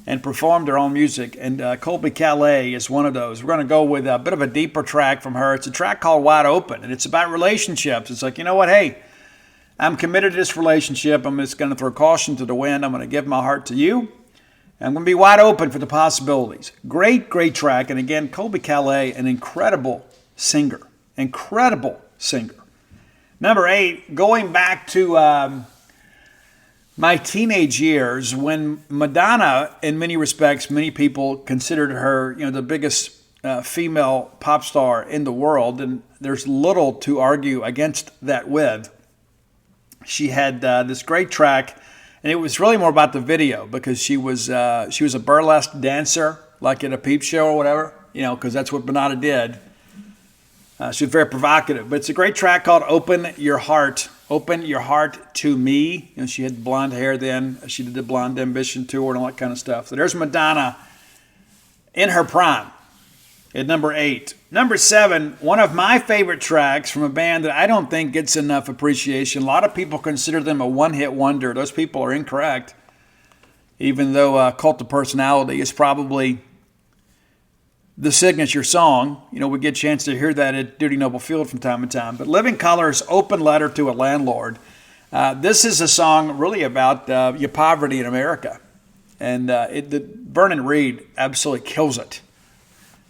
A: and perform their own music. And Colby Calais is one of those. We're going to go with a bit of a deeper track from her. It's a track called Wide Open. And it's about relationships. It's like, you know what? Hey, I'm committed to this relationship. I'm just going to throw caution to the wind. I'm going to give my heart to you. And I'm going to be wide open for the possibilities. Great, great track. And again, Colby Calais, an incredible singer. Incredible singer. Number 8, going back to my teenage years when Madonna, in many respects, many people considered her, the biggest female pop star in the world, and there's little to argue against that with. She had this great track, and it was really more about the video because she was a burlesque dancer, like at a peep show or whatever, because that's what Madonna did. She was very provocative, but it's a great track called Open Your Heart, Open Your Heart to Me. She had blonde hair then. She did the Blonde Ambition tour and all that kind of stuff. So there's Madonna in her prime at number 8. Number 7, one of my favorite tracks from a band that I don't think gets enough appreciation. A lot of people consider them a one-hit wonder. Those people are incorrect, even though Cult of Personality is probably the signature song. We get a chance to hear that at Duty Noble Field from time to time. But Living Colour's Open Letter to a Landlord. This is a song really about your poverty in America. And Vernon Reid absolutely kills it,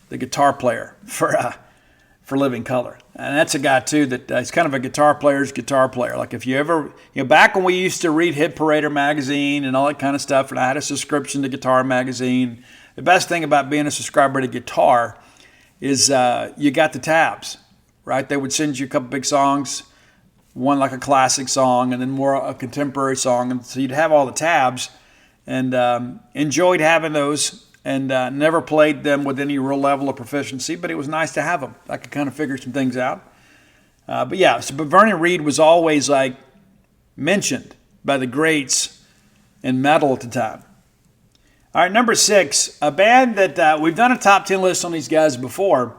A: the guitar player for Living Colour. And that's a guy, too, that he's kind of a guitar player's guitar player. Like if you ever, back when we used to read Hit Parader magazine and all that kind of stuff, and I had a subscription to Guitar magazine, the best thing about being a subscriber to Guitar is you got the tabs, right? They would send you a couple big songs, one like a classic song and then more a contemporary song. And so you'd have all the tabs, and enjoyed having those, and never played them with any real level of proficiency, but it was nice to have them. I could kind of figure some things out. But Vernon Reid was always mentioned by the greats in metal at the time. All right, number 6, a band that we've done a top 10 list on these guys before,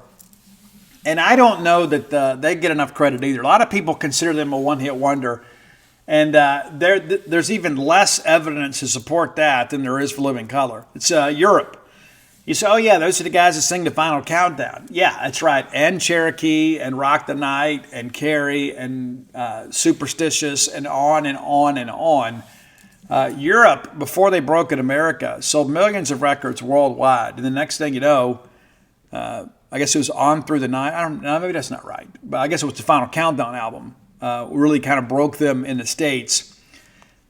A: and I don't know that they get enough credit either. A lot of people consider them a one-hit wonder, and there's even less evidence to support that than there is for Living Colour. It's Europe. You say, oh yeah, those are the guys that sing the Final Countdown. Yeah, that's right. And Cherokee, and Rock the Night, and Carrie, and Superstitious, and on and on and on. Europe, before they broke in America, sold millions of records worldwide. And the next thing you know, I guess it was On Through the Night. I don't know, maybe that's not right. But I guess it was the Final Countdown album. Really kind of broke them in the States.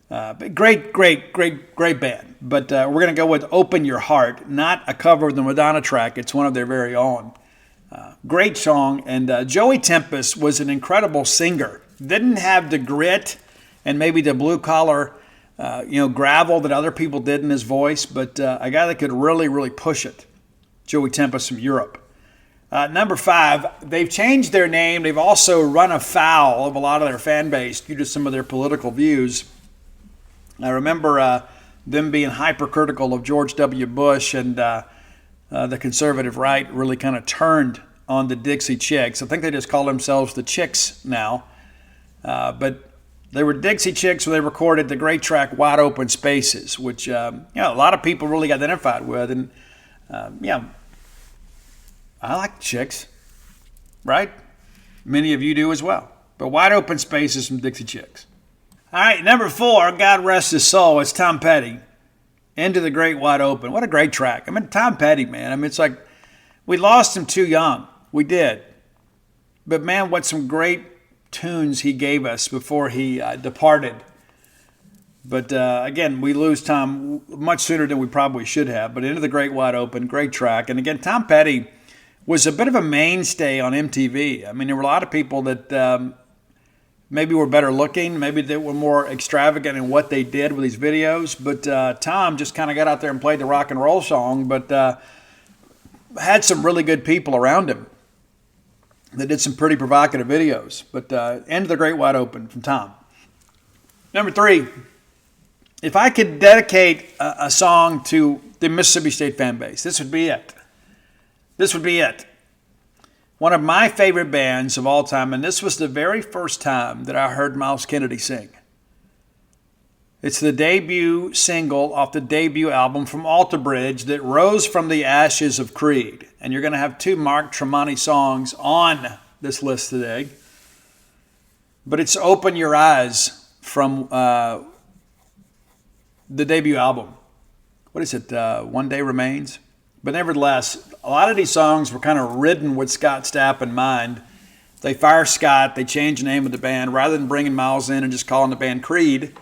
A: But great band. But we're going to go with Open Your Heart, not a cover of the Madonna track. It's one of their very own. Great song. And Joey Tempest was an incredible singer. Didn't have the grit and maybe the blue-collar gravel that other people did in his voice, but a guy that could really, really push it. Joey Tempest from Europe. Number 5, they've changed their name. They've also run afoul of a lot of their fan base due to some of their political views. I remember them being hypercritical of George W. Bush, and the conservative right really kind of turned on the Dixie Chicks. I think they just call themselves the Chicks now. But they were Dixie Chicks when they recorded the great track Wide Open Spaces, which a lot of people really identified with. And I like the Chicks, right? Many of you do as well. But Wide Open Spaces from Dixie Chicks. All right, number 4, God rest his soul, it's Tom Petty. Into the Great Wide Open. What a great track. Tom Petty, man. It's like we lost him too young. We did. But, man, what some great tunes he gave us before he departed. But, again, we lose Tom much sooner than we probably should have. But Into the Great Wide Open, great track. And, again, Tom Petty was a bit of a mainstay on MTV. There were a lot of people that maybe were better looking, maybe they were more extravagant in what they did with these videos. But Tom just kind of got out there and played the rock and roll song, but had some really good people around him that did some pretty provocative videos. But Into the Great Wide Open from Tom. Number 3, if I could dedicate a song to the Mississippi State fan base, this would be it. This would be it. One of my favorite bands of all time, and this was the very first time that I heard Miles Kennedy sing. It's the debut single off the debut album from Alter Bridge that rose from the ashes of Creed. And you're going to have 2 Mark Tremonti songs on this list today. But it's Open Your Eyes from the debut album. What is it? One Day Remains? But nevertheless, a lot of these songs were kind of written with Scott Stapp in mind. They fire Scott. They change the name of the band. Rather than bringing Miles in and just calling the band Creed,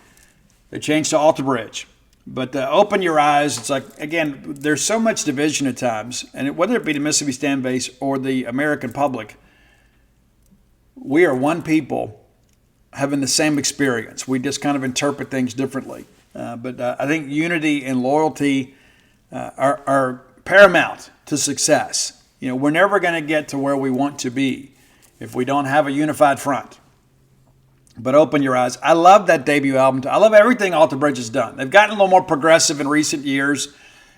A: they changed to Alter Bridge. But Open Your Eyes, it's like, again, there's so much division at times. And whether it be the Mississippi State base or the American public, we are one people having the same experience. We just kind of interpret things differently. But I think unity and loyalty are paramount to success. We're never going to get to where we want to be if we don't have a unified front. But Open Your Eyes. I love that debut album. I love everything Alter Bridge has done. They've gotten a little more progressive in recent years.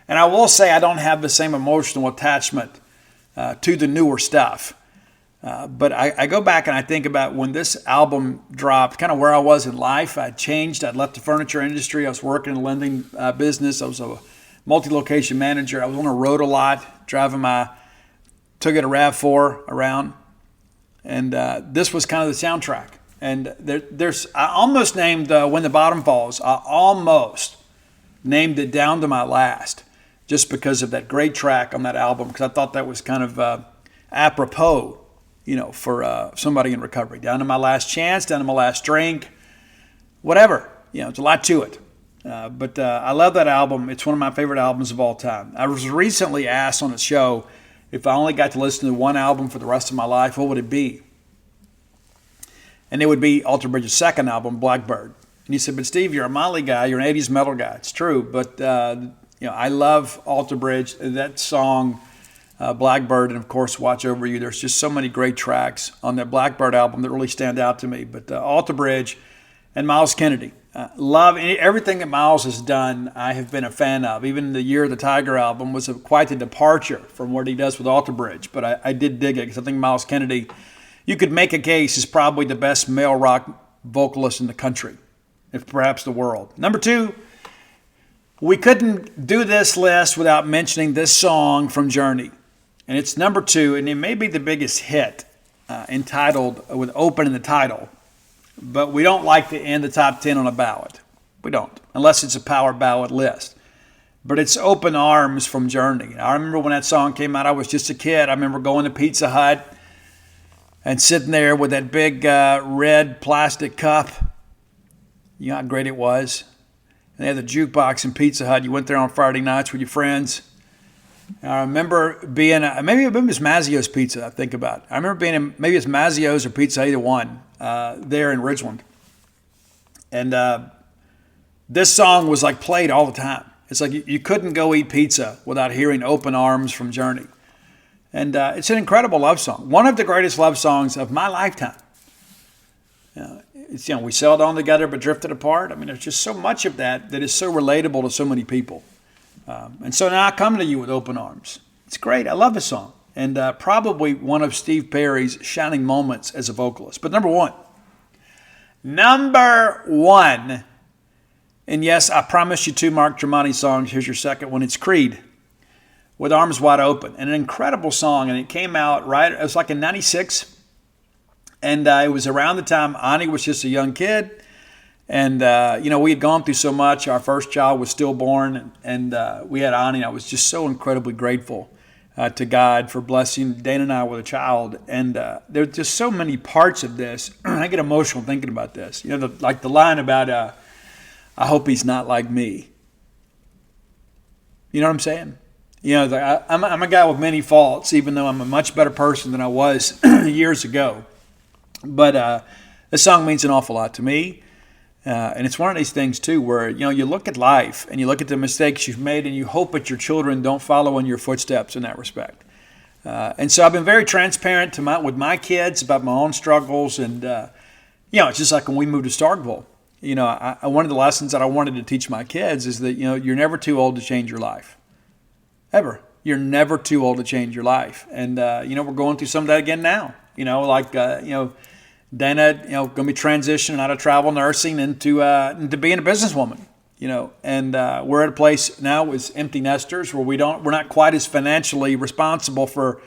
A: And I will say I don't have the same emotional attachment to the newer stuff. But I go back and I think about when this album dropped, kind of where I was in life. I'd changed. I'd left the furniture industry. I was working in the lending business. I was a multi-location manager. I was on the road a lot, took it a RAV4 around. And this was kind of the soundtrack. And I almost named When the Bottom Falls. I almost named it Down to My Last, just because of that great track on that album, because I thought that was kind of apropos, for somebody in recovery. Down to my last chance, down to my last drink, whatever. It's a lot to it. But I love that album. It's one of my favorite albums of all time. I was recently asked on a show if I only got to listen to one album for the rest of my life, what would it be? And it would be Alter Bridge's second album, Blackbird. And he said, but Steve, you're a Motley guy. You're an 80s metal guy. It's true. But, I love Alter Bridge. That song, Blackbird, and, of course, Watch Over You. There's just so many great tracks on that Blackbird album that really stand out to me. But Alter Bridge and Miles Kennedy. Love everything that Miles has done. I have been a fan of. Even the Year of the Tiger album was quite a departure from what he does with Alter Bridge. But I did dig it because I think Miles Kennedy, you could make a case, is probably the best male rock vocalist in the country, if perhaps the world. Number 2, we couldn't do this list without mentioning this song from Journey. And it's number 2, and it may be the biggest hit, entitled with Open in the title. But we don't like to end the top 10 on a ballad. We don't, unless it's a power ballad list. But it's Open Arms from Journey. I remember when that song came out, I was just a kid. I remember going to Pizza Hut and sitting there with that big red plastic cup. You know how great it was. And they had the jukebox in Pizza Hut. You went there on Friday nights with your friends. And I remember being, maybe it was Mazzio's Pizza, I think about it. I remember being in, maybe it's Mazzio's or Pizza, either one, there in Ridgeland. And this song was like played all the time. It's like you couldn't go eat pizza without hearing Open Arms from Journey. And it's an incredible love song. One of the greatest love songs of my lifetime. It's, we sailed on together but drifted apart. I mean, there's just so much of that is so relatable to so many people. And so now I come to you with Open Arms. It's great. I love this song. And probably one of Steve Perry's shining moments as a vocalist. But number one. And yes, I promised you 2 Mark Tremonti songs. Here's your second one. It's Creed with Arms Wide Open. And an incredible song. And it came out it was like in 96. And it was around the time Ani was just a young kid. And, we had gone through so much. Our first child was stillborn. And we had Ani. I was just so incredibly grateful to God for blessing Dana and I with a child. And there's just so many parts of this. I get emotional thinking about this. Like the line about, I hope he's not like me. You know what I'm saying? I'm a guy with many faults, even though I'm a much better person than I was years ago. But this song means an awful lot to me. And it's one of these things, too, where, you look at life and you look at the mistakes you've made and you hope that your children don't follow in your footsteps in that respect. And so I've been very transparent with my kids about my own struggles. And, it's just like when we moved to Starkville. One of the lessons that I wanted to teach my kids is that, you're never too old to change your life. Ever. You're never too old to change your life. And, we're going through some of that again now. Dana, going to be transitioning out of travel nursing into being a businesswoman, and we're at a place now with empty nesters where we're not quite as financially responsible for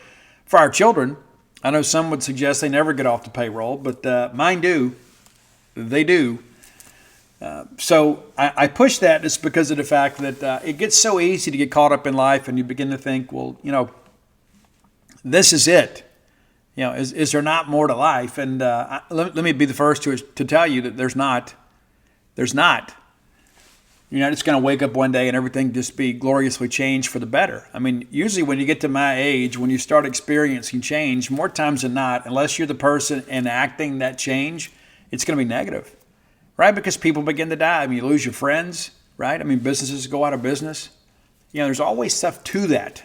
A: our children. I know some would suggest they never get off the payroll, but mine do. They do. So I push that just because of the fact that it gets so easy to get caught up in life and you begin to think, well, this is it. Is there not more to life? And let me be the first to tell you that there's not. There's not. You're not just going to wake up one day and everything just be gloriously changed for the better. I mean, usually when you get to my age, when you start experiencing change, more times than not, unless you're the person enacting that change, it's going to be negative, right? Because people begin to die. I mean, you lose your friends, right? I mean, businesses go out of business. There's always stuff to that,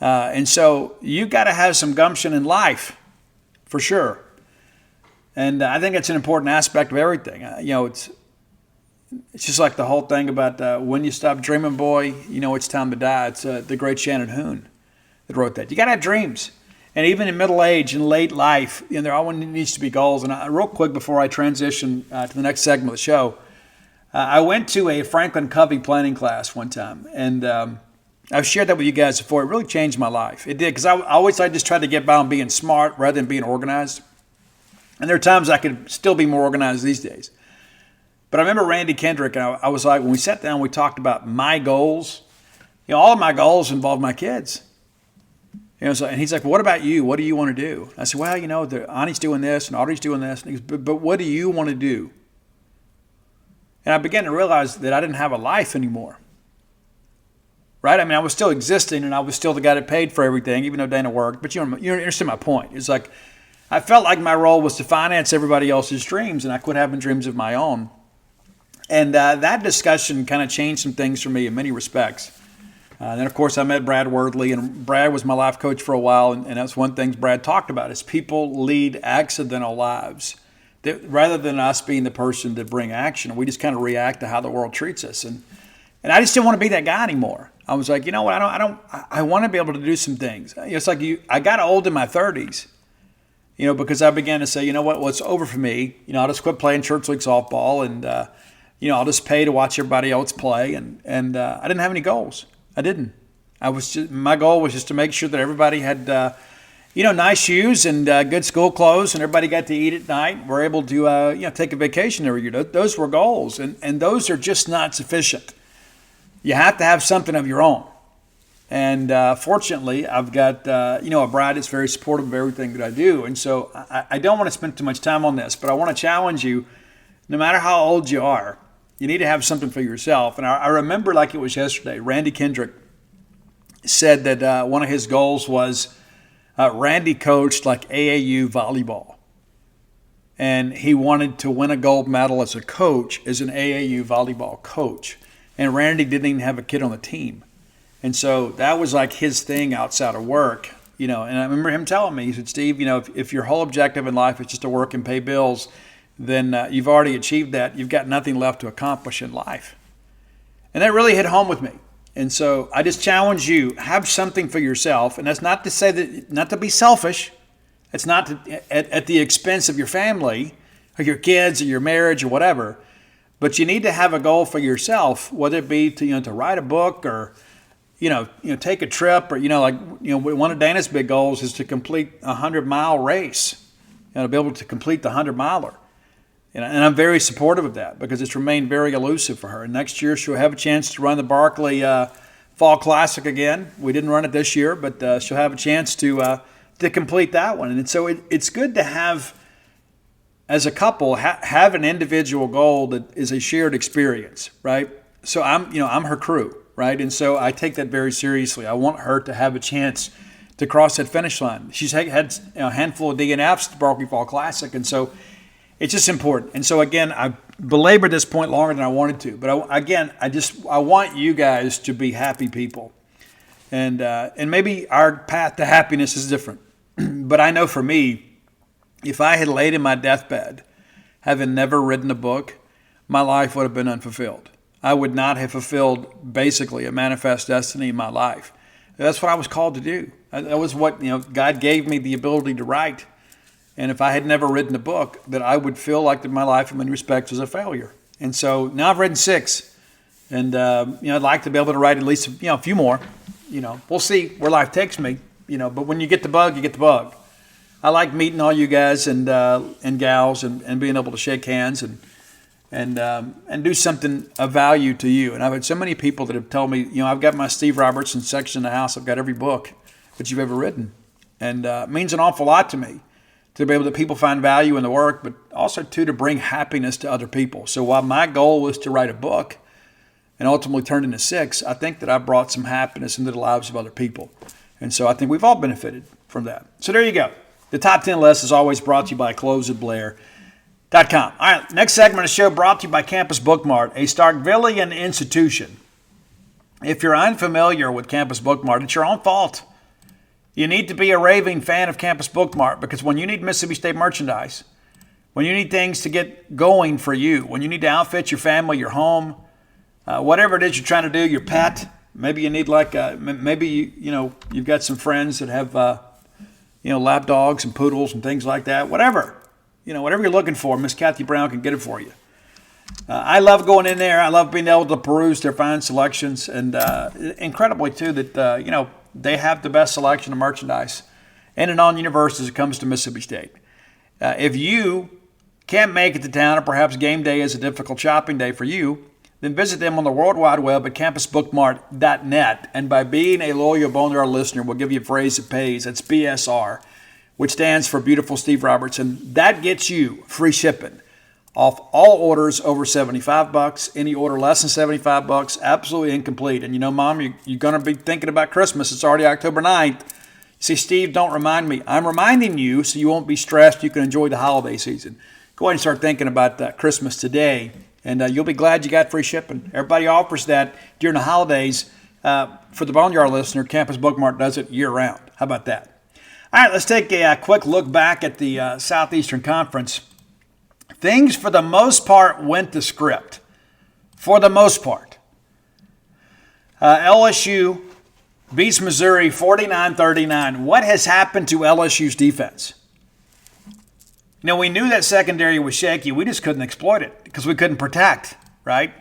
A: and so you got to have some gumption in life, for sure. And I think it's an important aspect of everything. It's just like the whole thing about when you stop dreaming, boy, it's time to die. It's the great Shannon Hoon that wrote that. You got to have dreams. And even in middle age and late life, there always needs to be goals. And real quick before I transition to the next segment of the show, I went to a Franklin Covey planning class one time. And I've shared that with you guys before. It really changed my life. It did, because I just tried to get by on being smart rather than being organized. And there are times I could still be more organized these days. But I remember Randy Kendrick, and I was like, when we sat down, we talked about my goals. All of my goals involve my kids. And he's like, well, what about you? What do you want to do? I said, well, Ani's doing this and Audrey's doing this. And he goes, but what do you want to do? And I began to realize that I didn't have a life anymore. Right? I was still existing, and I was still the guy that paid for everything, even though Dana worked. But you understand my point. It's like I felt like my role was to finance everybody else's dreams, and I quit having dreams of my own. And that discussion kind of changed some things for me in many respects. Then, of course, I met Brad Wordley, and Brad was my life coach for a while, and that's one thing Brad talked about is people lead accidental lives. Rather than us being the person to bring action, we just kind of react to how the world treats us. And I just didn't want to be that guy anymore. I was like, what, I want to be able to do some things. It's like I got old in my 30s, because I began to say, what, well, it's over for me. I'll just quit playing church league softball, and, I'll just pay to watch everybody else play. And I didn't have any goals. I didn't. My goal was just to make sure that everybody had, nice shoes and good school clothes, and everybody got to eat at night. We're able to, take a vacation every year. Those were goals, and those are just not sufficient. You have to have something of your own. And fortunately, I've got, a bride that's very supportive of everything that I do. And so I don't want to spend too much time on this, but I want to challenge you, no matter how old you are, you need to have something for yourself. And I remember like it was yesterday, Randy Kendrick said that one of his goals was Randy coached like AAU volleyball. And he wanted to win a gold medal as a coach, as an AAU volleyball coach. And Randy didn't even have a kid on the team. And so that was like his thing outside of work, and I remember him telling me, he said, Steve, if your whole objective in life is just to work and pay bills, then you've already achieved that. You've got nothing left to accomplish in life. And that really hit home with me. And so I just challenge you, have something for yourself. And that's not to say that, not to be selfish. It's not at the expense of your family or your kids or your marriage or whatever. But you need to have a goal for yourself, whether it be to write a book or take a trip, or one of Dana's big goals is to complete a 100-mile race, to be able to complete the 100-miler. And I'm very supportive of that because it's remained very elusive for her. And next year she'll have a chance to run the Barkley Fall Classic again. We didn't run it this year, but she'll have a chance to complete that one. And so it's good to have, as a couple, have an individual goal that is a shared experience, right? So I'm her crew, right? And so I take that very seriously. I want her to have a chance to cross that finish line. She's had a handful of DNFs at the Barkley Fall Classic, and so it's just important. And so again, I belabored this point longer than I wanted to, but I want you guys to be happy people, and maybe our path to happiness is different. But I know for me, if I had laid in my deathbed, having never written a book, my life would have been unfulfilled. I would not have fulfilled basically a manifest destiny in my life. That's what I was called to do. That was what God gave me the ability to write. And if I had never written a book, that I would feel like that my life in many respects was a failure. And so now I've written 6, and I'd like to be able to write at least a few more. We'll see where life takes me. But when you get the bug, you get the bug. I like meeting all you guys and gals and being able to shake hands and do something of value to you. And I've had so many people that have told me, I've got my Steve Robertson section in the house. I've got every book that you've ever written, and it means an awful lot to me to be able to people find value in the work, but also to bring happiness to other people. So while my goal was to write a book and ultimately turned into 6, I think that I brought some happiness into the lives of other people. And so I think we've all benefited from that. So there you go. The Top 10 list is always brought to you by closeatblair.com. All right, next segment of the show brought to you by Campus Bookmart, a Starkvillian institution. If you're unfamiliar with Campus Bookmart, it's your own fault. You need to be a raving fan of Campus Bookmart, because when you need Mississippi State merchandise, when you need things to get going for you, when you need to outfit your family, your home, whatever it is you're trying to do, your pet. Maybe you need you've got some friends that have lap dogs and poodles and things like that. Whatever you're looking for, Miss Kathy Brown can get it for you. I love going in there. I love being able to peruse their fine selections, and incredibly too that they have the best selection of merchandise in and on universe as it comes to Mississippi State. If you can't make it to town, or perhaps game day is a difficult shopping day for you, then visit them on the World Wide Web at campusbookmart.net. And by being a loyal Boneyard listener, we'll give you a phrase that pays. That's BSR, which stands for Beautiful Steve Robertson. That gets you free shipping off all orders over $75. Any order less than $75, absolutely incomplete. And Mom, you're going to be thinking about Christmas. It's already October 9th. See, Steve, don't remind me. I'm reminding you so you won't be stressed. You can enjoy the holiday season. Go ahead and start thinking about Christmas today, and you'll be glad you got free shipping. Everybody offers that during the holidays. For the Boneyard listener, Campus Bookmart does it year-round. How about that? All right, let's take a quick look back at the Southeastern Conference. Things, for the most part, went to script. For the most part. LSU beats Missouri 49-39. What has happened to LSU's defense? We knew that secondary was shaky. We just couldn't exploit it because we couldn't protect, right?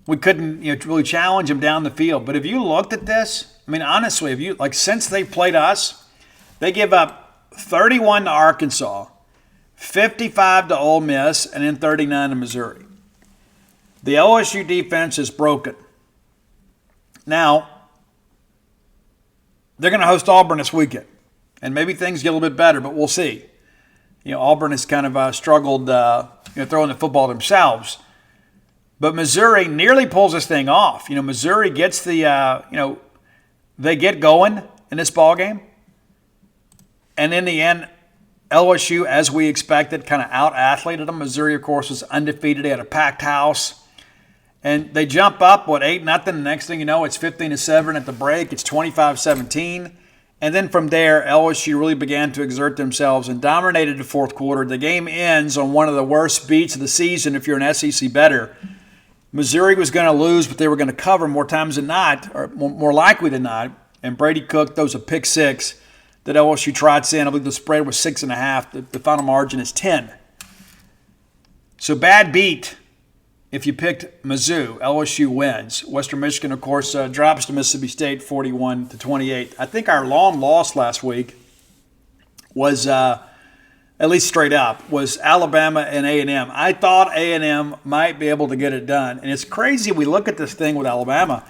A: We couldn't really challenge them down the field. But if you looked at this, honestly, since they played us, they give up 31 to Arkansas, 55 to Ole Miss, and then 39 to Missouri. The LSU defense is broken. Now, they're going to host Auburn this weekend, and maybe things get a little bit better, but we'll see. Auburn has kind of struggled throwing the football themselves. But Missouri nearly pulls this thing off. Missouri gets the, they get going in this ball game. And in the end, LSU, as we expected, kind of out-athleted them. Missouri, of course, was undefeated. They had a packed house. And they jump up, 8-0. The next thing you know, it's 15-7 at the break. It's 25-17. And then from there, LSU really began to exert themselves and dominated the fourth quarter. The game ends on one of the worst beats of the season if you're an SEC bettor. Missouri was going to lose, but they were going to cover more times than not, or more likely than not. And Brady Cook throws a pick six that LSU trots in. I believe the spread was 6.5. The final margin is 10. So bad beat. If you picked Mizzou, LSU wins. Western Michigan, of course, drops to Mississippi State 41-28. I think our long loss last week was, at least straight up, was Alabama and A&M. I thought A&M might be able to get it done. And it's crazy we look at this thing with Alabama.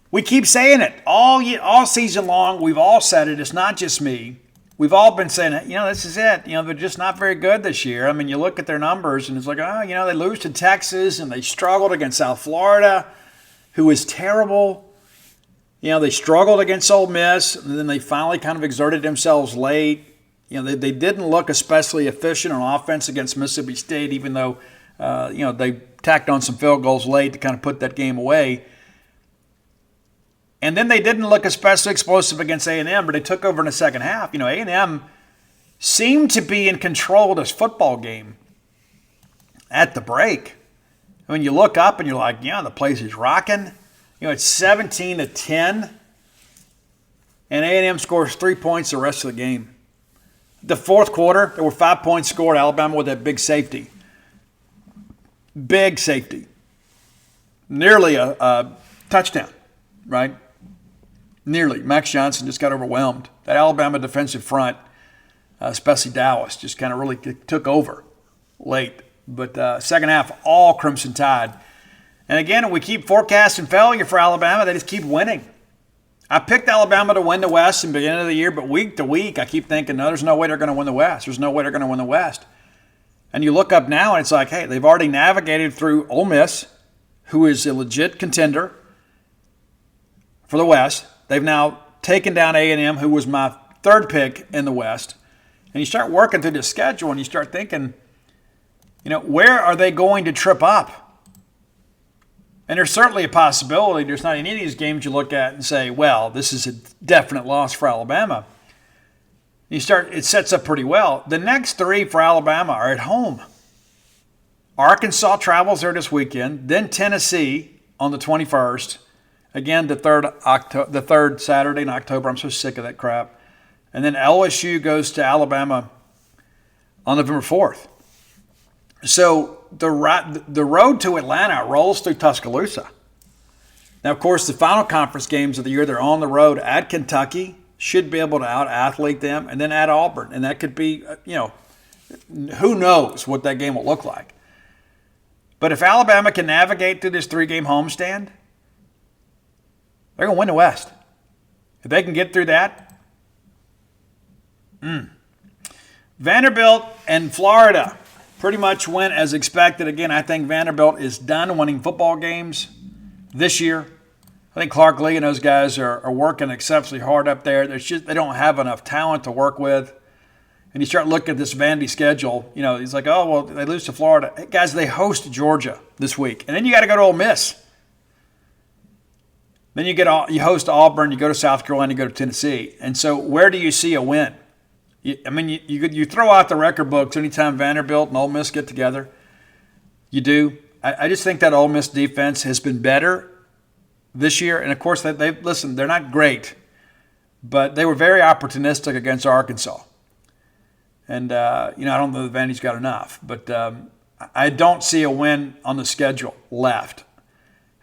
A: We keep saying it all season long. We've all said it. It's not just me. We've all been saying, this is it. They're just not very good this year. you look at their numbers, and it's like, they lose to Texas, and they struggled against South Florida, who is terrible. They struggled against Ole Miss, and then they finally kind of exerted themselves late. They didn't look especially efficient on offense against Mississippi State, even though, they tacked on some field goals late to kind of put that game away. And then they didn't look especially explosive against A&M, but they took over in the second half. A&M seemed to be in control of this football game at the break. You look up and you're like, the place is rocking. It's 17-10, and A&M scores 3 points the rest of the game. The fourth quarter, there were 5 points scored. Alabama with that big safety. Big safety. Nearly a touchdown, right? Nearly. Max Johnson just got overwhelmed. That Alabama defensive front, especially Dallas, just kind of really took over late. But second half, all Crimson Tide. And again, we keep forecasting failure for Alabama. They just keep winning. I picked Alabama to win the West in the beginning of the year, but week to week, I keep thinking, no, there's no way they're going to win the West. There's no way they're going to win the West. And you look up now, and it's like, hey, they've already navigated through Ole Miss, who is a legit contender for the West. They've now taken down A&M, who was my third pick in the West. And you start working through the schedule, and you start thinking, where are they going to trip up? And there's certainly a possibility. There's not any of these games you look at and say, well, this is a definite loss for Alabama. It sets up pretty well. The next three for Alabama are at home. Arkansas travels there this weekend, then Tennessee on the 21st. Again, the third Saturday in October. I'm so sick of that crap. And then LSU goes to Alabama on November 4th. So the road to Atlanta rolls through Tuscaloosa. Now, of course, the final conference games of the year, they're on the road at Kentucky. Should be able to out-athlete them, and then at Auburn. And that could be, who knows what that game will look like. But if Alabama can navigate through this 3-game homestand, they're going to win the West. If they can get through that. Vanderbilt and Florida pretty much went as expected. Again, I think Vanderbilt is done winning football games this year. I think Clark Lee and those guys are working exceptionally hard up there. They don't have enough talent to work with. And you start looking at this Vandy schedule, he's like, oh, well, they lose to Florida. Hey, guys, they host Georgia this week. And then you got to go to Ole Miss. Then you host Auburn, you go to South Carolina, you go to Tennessee. And so where do you see a win? You throw out the record books anytime Vanderbilt and Ole Miss get together. You do. I just think that Ole Miss defense has been better this year. And, of course, they're not great, but they were very opportunistic against Arkansas. And, I don't know that Vandy's got enough. But I don't see a win on the schedule left.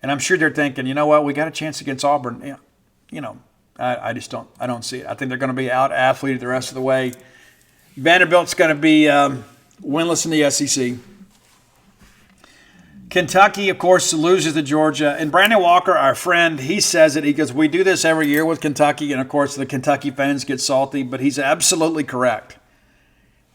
A: And I'm sure they're thinking, you know what, we got a chance against Auburn. I just don't see it. I think they're going to be out-athleted the rest of the way. Vanderbilt's going to be winless in the SEC. Kentucky, of course, loses to Georgia. And Brandon Walker, our friend, he says it. He goes, we do this every year with Kentucky. And, of course, the Kentucky fans get salty. But he's absolutely correct.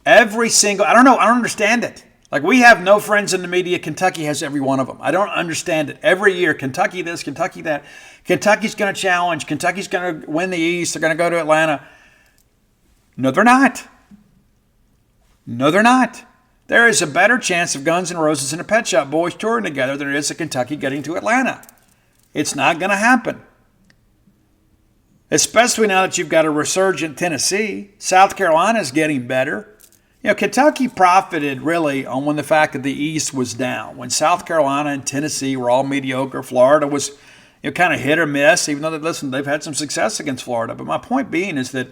A: I don't understand it. Like, we have no friends in the media. Kentucky has every one of them. I don't understand it. Every year, Kentucky this, Kentucky that. Kentucky's going to challenge. Kentucky's going to win the East. They're going to go to Atlanta. No, they're not. No, they're not. There is a better chance of Guns N' Roses and the Pet Shop Boys touring together than there is of Kentucky getting to Atlanta. It's not going to happen. Especially now that you've got a resurgent Tennessee. South Carolina's getting better. Kentucky profited really on when the fact that the East was down. When South Carolina and Tennessee were all mediocre. Florida was kind of hit or miss, even though, they've had some success against Florida. But my point being is that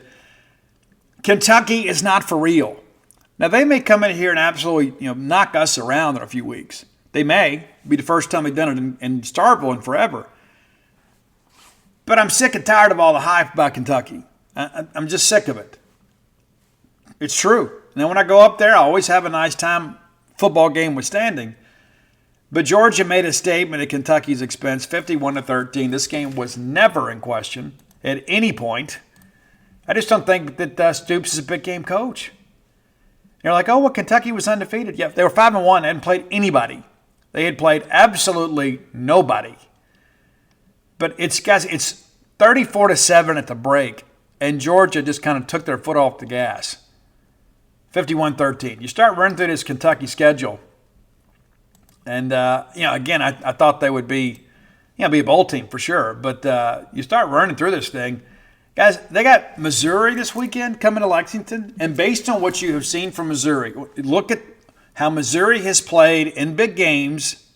A: Kentucky is not for real. Now, they may come in here and absolutely knock us around in a few weeks. They may be the first time they've done it in Starkville in forever. But I'm sick and tired of all the hype about Kentucky. I'm just sick of it. It's true. And then when I go up there, I always have a nice time, football game withstanding. But Georgia made a statement at Kentucky's expense, 51-13. This game was never in question at any point. I just don't think that Stoops is a big game coach. You're like, oh, well, Kentucky was undefeated. Yeah, they were 5-1. They hadn't played anybody. They had played absolutely nobody. But it's 34-7 at the break, and Georgia just kind of took their foot off the gas. 51-13. You start running through this Kentucky schedule, and again, I thought they would be a bowl team for sure. But you start running through this thing, guys. They got Missouri this weekend coming to Lexington, and based on what you have seen from Missouri, look at how Missouri has played in big games,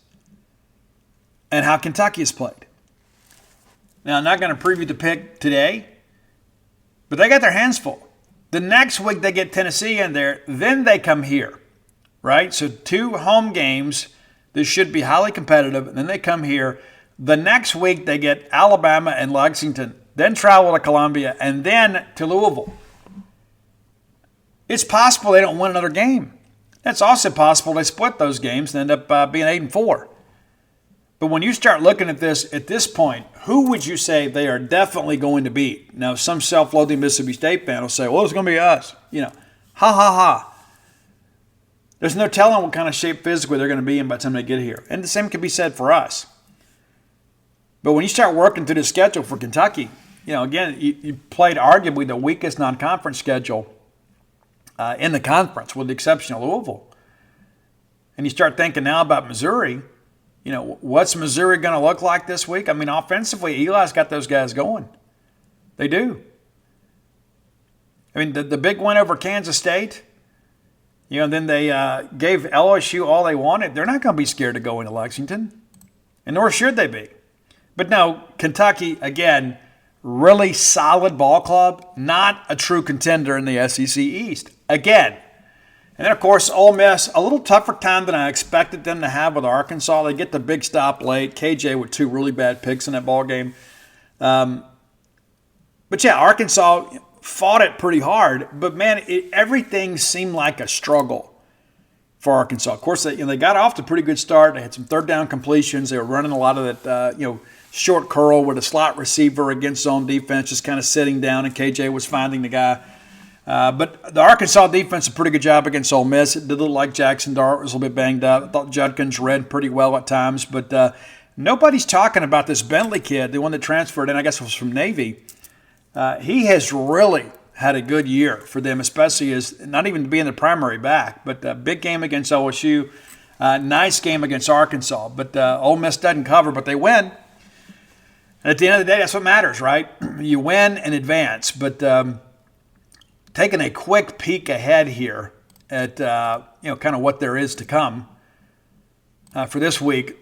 A: and how Kentucky has played. Now, I'm not going to preview the pick today, but they got their hands full. The next week they get Tennessee in there, then they come here, right? So 2 home games. This should be highly competitive, and then they come here. The next week they get Alabama and Lexington, then travel to Columbia, and then to Louisville. It's possible they don't win another game. It's also possible they split those games and end up being 8-4. But when you start looking at this, at this point, who would you say they are definitely going to beat? Now, some self-loathing Mississippi State fan will say, well, it's going to be us. Ha, ha, ha. There's no telling what kind of shape physically they're going to be in by the time they get here. And the same can be said for us. But when you start working through the schedule for Kentucky, again, you played arguably the weakest non-conference schedule in the conference with the exception of Louisville. And you start thinking now about Missouri. What's Missouri going to look like this week? I mean, offensively, Eli's got those guys going. They do. I mean, the big win over Kansas State, then they gave LSU all they wanted. They're not going to be scared to go into Lexington, and nor should they be. But no, Kentucky, again, really solid ball club, not a true contender in the SEC East. Again. And then, of course, Ole Miss, a little tougher time than I expected them to have with Arkansas. They get the big stop late. KJ with 2 really bad picks in that ball game. But, yeah, Arkansas fought it pretty hard. But, man, everything seemed like a struggle for Arkansas. Of course, they got off to a pretty good start. They had some third down completions. They were running a lot of that, short curl with a slot receiver against zone defense, just kind of sitting down, and KJ was finding the guy. But the Arkansas defense did a pretty good job against Ole Miss. It did look like Jackson Dart was a little bit banged up. I thought Judkins read pretty well at times. But nobody's talking about this Bentley kid, the one that transferred in, I guess it was from Navy. He has really had a good year for them, especially as not even to be in the primary back. But a big game against OSU, nice game against Arkansas. But Ole Miss doesn't cover, but they win. And at the end of the day, that's what matters, right? You win and advance. But taking a quick peek ahead here at kind of what there is to come for this week.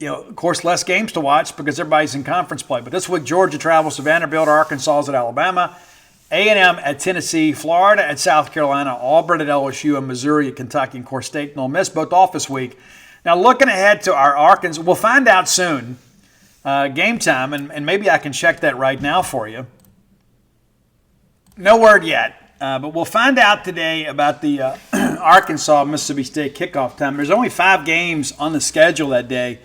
A: Of course, less games to watch because everybody's in conference play. But this week, Georgia travels to Vanderbilt, Arkansas is at Alabama, A&M at Tennessee, Florida at South Carolina, Auburn at LSU, and Missouri at Kentucky, and of course, State and Ole Miss both off this week. Now, looking ahead to our Arkansas, we'll find out soon, game time, and maybe I can check that right now for you. No word yet, but we'll find out today about the Arkansas-Mississippi State kickoff time. There's only 5 games on the schedule that day.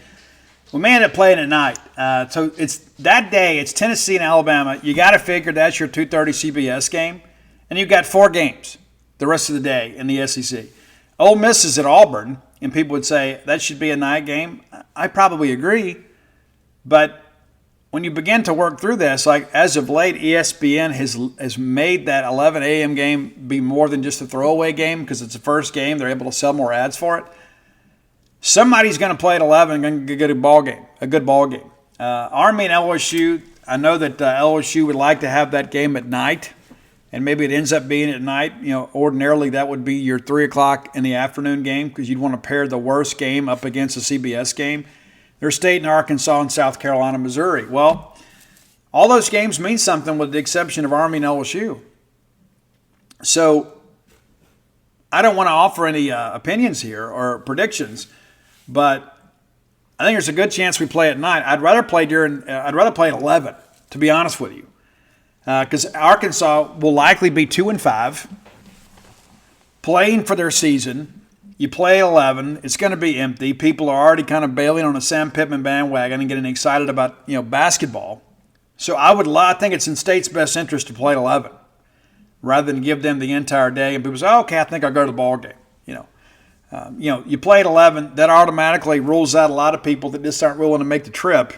A: We may end up playing at night. So it's that day, it's Tennessee and Alabama. You got to figure that's your 2:30 CBS game. And you've got 4 games the rest of the day in the SEC. Ole Miss is at Auburn, and people would say that should be a night game. I probably agree. But when you begin to work through this, like as of late, ESPN has made that 11 a.m. game be more than just a throwaway game because it's the first game. They're able to sell more ads for it. Somebody's going to play at 11 and get a good ball game. Army and LSU, I know that LSU would like to have that game at night, and maybe it ends up being at night. Ordinarily that would be your 3 o'clock in the afternoon game because you'd want to pair the worst game up against a CBS game. There's State and Arkansas and South Carolina, Missouri. Well, all those games mean something with the exception of Army and LSU. So I don't want to offer any opinions here or predictions, but I think there's a good chance we play at night. I'd rather play at 11, to be honest with you, because Arkansas will likely be 2-5, playing for their season. You play 11, it's going to be empty. People are already kind of bailing on a Sam Pittman bandwagon and getting excited about basketball. So I think it's in State's best interest to play 11 rather than give them the entire day. And people say, okay, I think I'll go to the ball game. You play at 11, that automatically rules out a lot of people that just aren't willing to make the trip.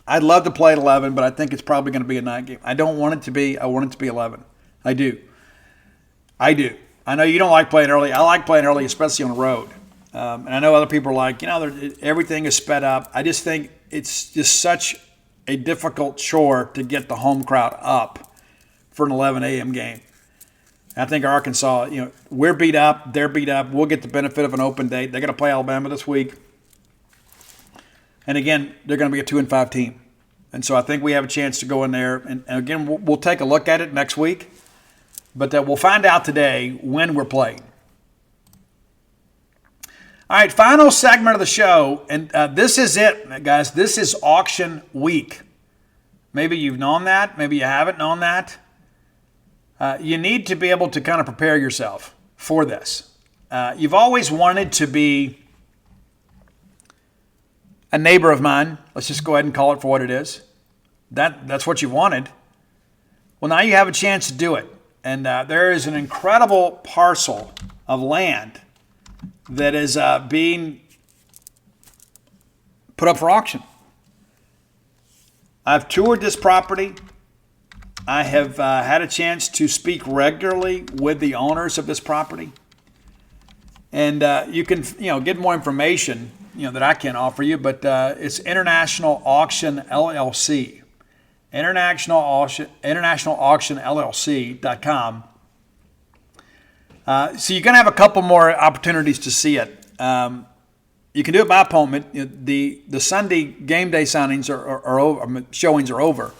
A: I'd love to play at 11, but I think it's probably going to be a night game. I don't want it to be. I want it to be 11. I do. I know you don't like playing early. I like playing early, especially on the road. And I know other people are like, everything is sped up. I just think it's just such a difficult chore to get the home crowd up for an 11 a.m. game. I think Arkansas, we're beat up. They're beat up. We'll get the benefit of an open date. They're going to play Alabama this week. And again, they're going to be a 2-5 team. And so I think we have a chance to go in there. And again, we'll take a look at it next week. But we'll find out today when we're playing. All right, final segment of the show. And this is it, guys. This is auction week. Maybe you've known that. Maybe you haven't known that. You need to be able to kind of prepare yourself for this. You've always wanted to be a neighbor of mine. Let's just go ahead and call it for what it is. That's what you wanted. Well, now you have a chance to do it. And there is an incredible parcel of land that is being put up for auction. I've toured this property. I have had a chance to speak regularly with the owners of this property. And you can get more information that I can't offer you, but it's International Auction LLC. International Auction LLC.com. So you're going to have a couple more opportunities to see it. You can do it by appointment. The Sunday game day signings are over, showings are over.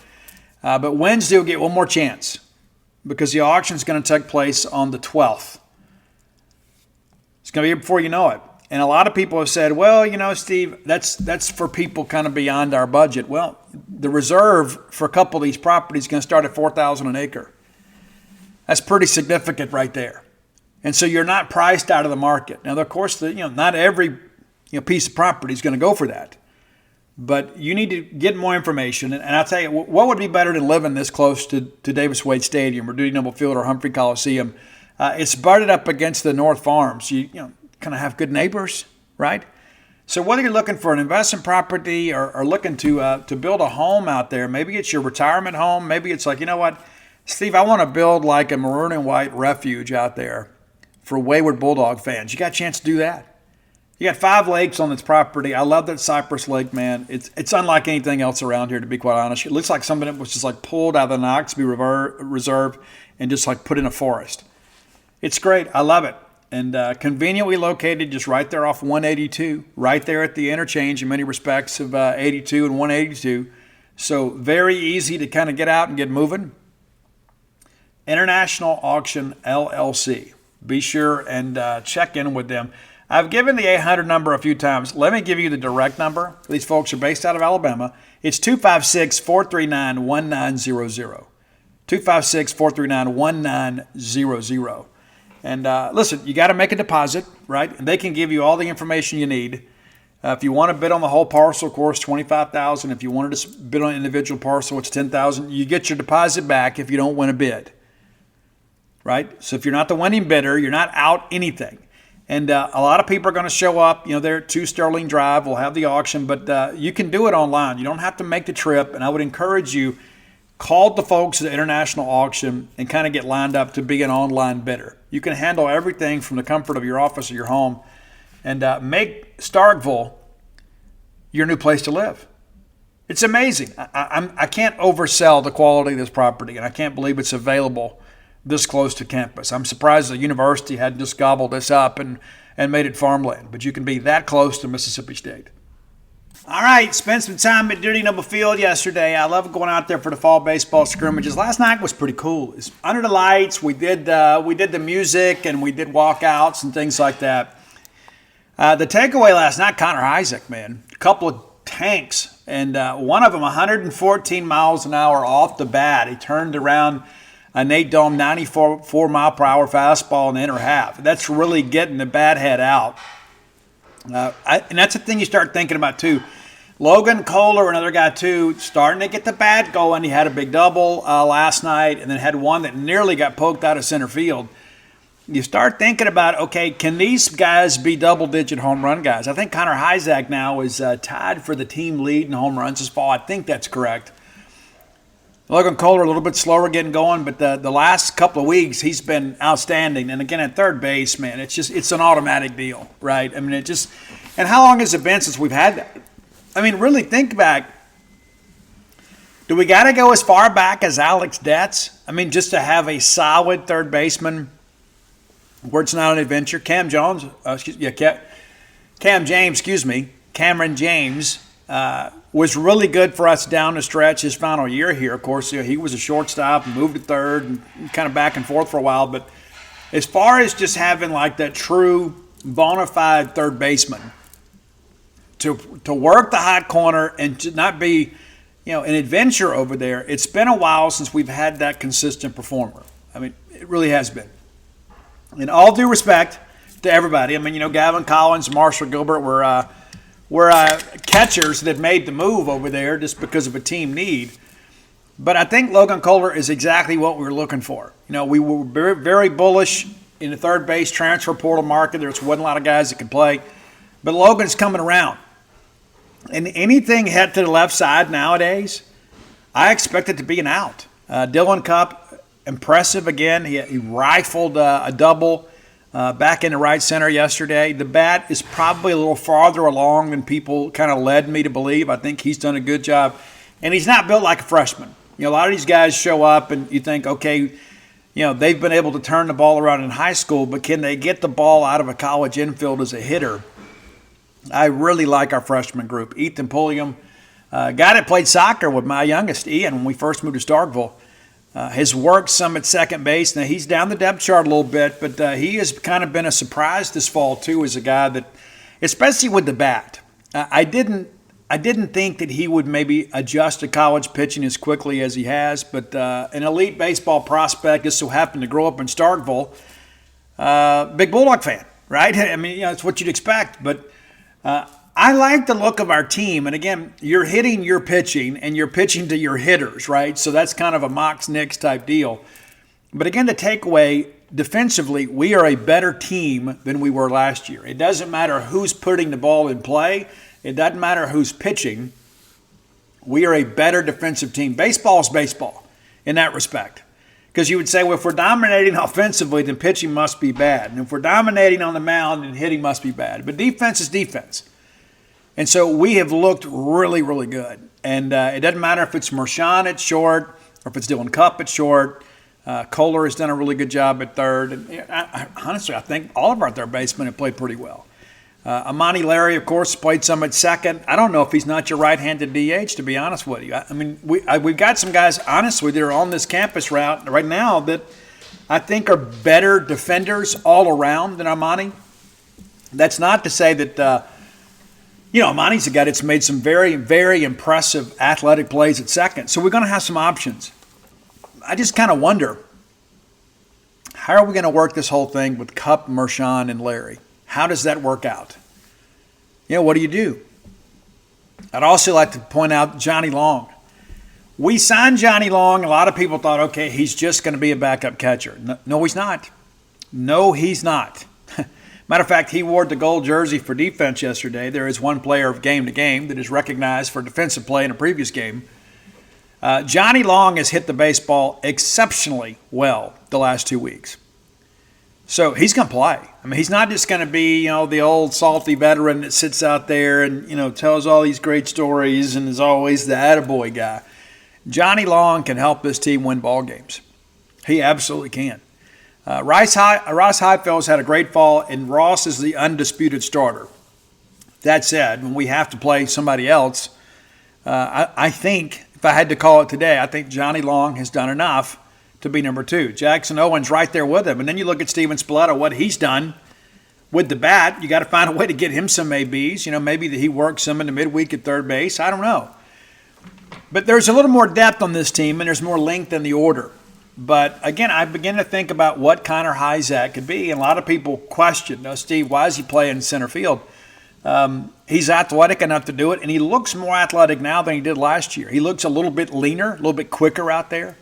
A: But Wednesday will get one more chance because the auction is going to take place on the 12th. It's going to be here before you know it. And a lot of people have said, well, Steve, that's for people kind of beyond our budget. Well, the reserve for a couple of these properties is going to start at $4,000 an acre. That's pretty significant right there. And so you're not priced out of the market. Now, of course, not every piece of property is going to go for that. But you need to get more information. And I'll tell you, what would be better than living this close to Davis Wade Stadium or Duty Noble Field or Humphrey Coliseum? It's butted up against the North Farms. You kind of have good neighbors, right? So whether you're looking for an investment property or looking to build a home out there, maybe it's your retirement home. Maybe it's like, you know what, Steve, I want to build like a maroon and white refuge out there for wayward Bulldog fans. You got a chance to do that. You got 5 lakes on this property. I love that Cypress Lake, man. It's unlike anything else around here, to be quite honest. It looks like something that was just like pulled out of the Knoxville Reserve and just like put in a forest. It's great. I love it. And conveniently located just right there off 182, right there at the interchange in many respects of 82 and 182. So very easy to kind of get out and get moving. International Auction LLC. Be sure and check in with them. I've given the 800 number a few times. Let me give you the direct number. These folks are based out of Alabama. It's 256-439-1900. 256-439-1900. And listen, you got to make a deposit, right? And they can give you all the information you need. If you want to bid on the whole parcel, of course, $25,000. If you wanted to bid on an individual parcel, it's $10,000. You get your deposit back if you don't win a bid, right? So if you're not the winning bidder, you're not out anything. And a lot of people are going to show up. They're at 2 Sterling Drive. We'll have the auction, but you can do it online. You don't have to make the trip. And I would encourage you, call the folks at the International Auction and kind of get lined up to be an online bidder. You can handle everything from the comfort of your office or your home and make Starkville your new place to live. It's amazing. I can't oversell the quality of this property, and I can't believe it's available this close to campus. I'm surprised the university hadn't just gobbled this up and made it farmland, but you can be that close to Mississippi State. All right, spent some time at Duty Noble Field yesterday. I love going out there for the fall baseball scrimmages. Last night was pretty cool. It's under the lights. We did the music and we did walkouts and things like that. The takeaway last night, Connor Isaac, man, a couple of tanks, and one of them 114 miles an hour off the bat. He turned around a Nate Dome 94 mile per hour fastball in the inner half. That's really getting the bat head out. And that's the thing you start thinking about too. Logan Kohler, another guy too, starting to get the bat going. He had a big double last night and then had one that nearly got poked out of center field. You start thinking about, okay, can these guys be double-digit home run guys? I think Connor Isaac now is tied for the team lead in home runs this fall. I think that's correct. Logan Kohler a little bit slower getting going, but the last couple of weeks he's been outstanding. And again, at third base, man, it's an automatic deal, right? I mean, and how long has it been since we've had that? I mean, really think back. Do we got to go as far back as Alex Detz? I mean, just to have a solid third baseman where it's not an adventure. Cameron James was really good for us down the stretch his final year here. Of course, he was a shortstop and moved to third and kind of back and forth for a while. But as far as just having like that true bona fide third baseman to work the hot corner and to not be, an adventure over there, it's been a while since we've had that consistent performer. I mean, it really has been. In all due respect to everybody, I mean, Gavin Collins and Marshall Gilbert were catchers that made the move over there just because of a team need. But I think Logan Kohler is exactly what we were looking for. We were very, very bullish in the third base transfer portal market. There wasn't a lot of guys that could play. But Logan's coming around. And anything head to the left side nowadays, I expect it to be an out. Dylan Cupp, impressive again. He rifled a double back into right center yesterday. The bat is probably a little farther along than people kind of led me to believe. I think he's done a good job. And he's not built like a freshman. A lot of these guys show up and you think, okay, they've been able to turn the ball around in high school, but can they get the ball out of a college infield as a hitter? I really like our freshman group. Ethan Pulliam, a guy that played soccer with my youngest, Ian, when we first moved to Starkville, has worked some at second base. Now, he's down the depth chart a little bit, but he has kind of been a surprise this fall, too, as a guy that, especially with the bat. I didn't think that he would maybe adjust to college pitching as quickly as he has, but an elite baseball prospect just so happened to grow up in Starkville. Big Bulldog fan, right? I mean, it's what you'd expect, but I like the look of our team. And again, you're hitting your pitching and you're pitching to your hitters, right? So that's kind of a Mox-Nix type deal. But again, the takeaway, defensively, we are a better team than we were last year. It doesn't matter who's putting the ball in play. It doesn't matter who's pitching. We are a better defensive team. Baseball is baseball in that respect. Because you would say, well, if we're dominating offensively, then pitching must be bad. And if we're dominating on the mound, then hitting must be bad. But defense is defense. And so we have looked really, really good. And it doesn't matter if it's Mershon at short or if it's Dylan Cupp at short. Kohler has done a really good job at third. And honestly, I think all of our third basemen have played pretty well. Amani Larry, of course, played some at second. I don't know if he's not your right-handed DH, to be honest with you. I mean, we've got some guys, honestly, that are on this campus route right now that I think are better defenders all around than Amani. That's not to say that, Amani's a guy that's made some very, very impressive athletic plays at second. So we're going to have some options. I just kind of wonder, how are we going to work this whole thing with Cupp, Mershon, and Larry? How does that work out? What do you do? I'd also like to point out Johnny Long. We signed Johnny Long. A lot of people thought, okay, he's just going to be a backup catcher. No, he's not. No, he's not. Matter of fact, he wore the gold jersey for defense yesterday. There is one player of game to game that is recognized for defensive play in a previous game. Johnny Long has hit the baseball exceptionally well the last 2 weeks. So he's going to play. I mean, he's not just going to be, the old salty veteran that sits out there and, tells all these great stories and is always the attaboy guy. Johnny Long can help this team win ball games. He absolutely can. Ross Highfield's had a great fall, and Ross is the undisputed starter. That said, when we have to play somebody else, I think, if I had to call it today, I think Johnny Long has done enough to be number 2. Jackson Owens right there with him. And then you look at Steven Spalletta, what he's done with the bat. You got to find a way to get him some ABs. Maybe that he works some in the midweek at third base. I don't know. But there's a little more depth on this team, and there's more length in the order. But, again, I begin to think about what Connor Hyzak could be. And a lot of people question, Steve, why is he playing center field? He's athletic enough to do it, and he looks more athletic now than he did last year. He looks a little bit leaner, a little bit quicker out there.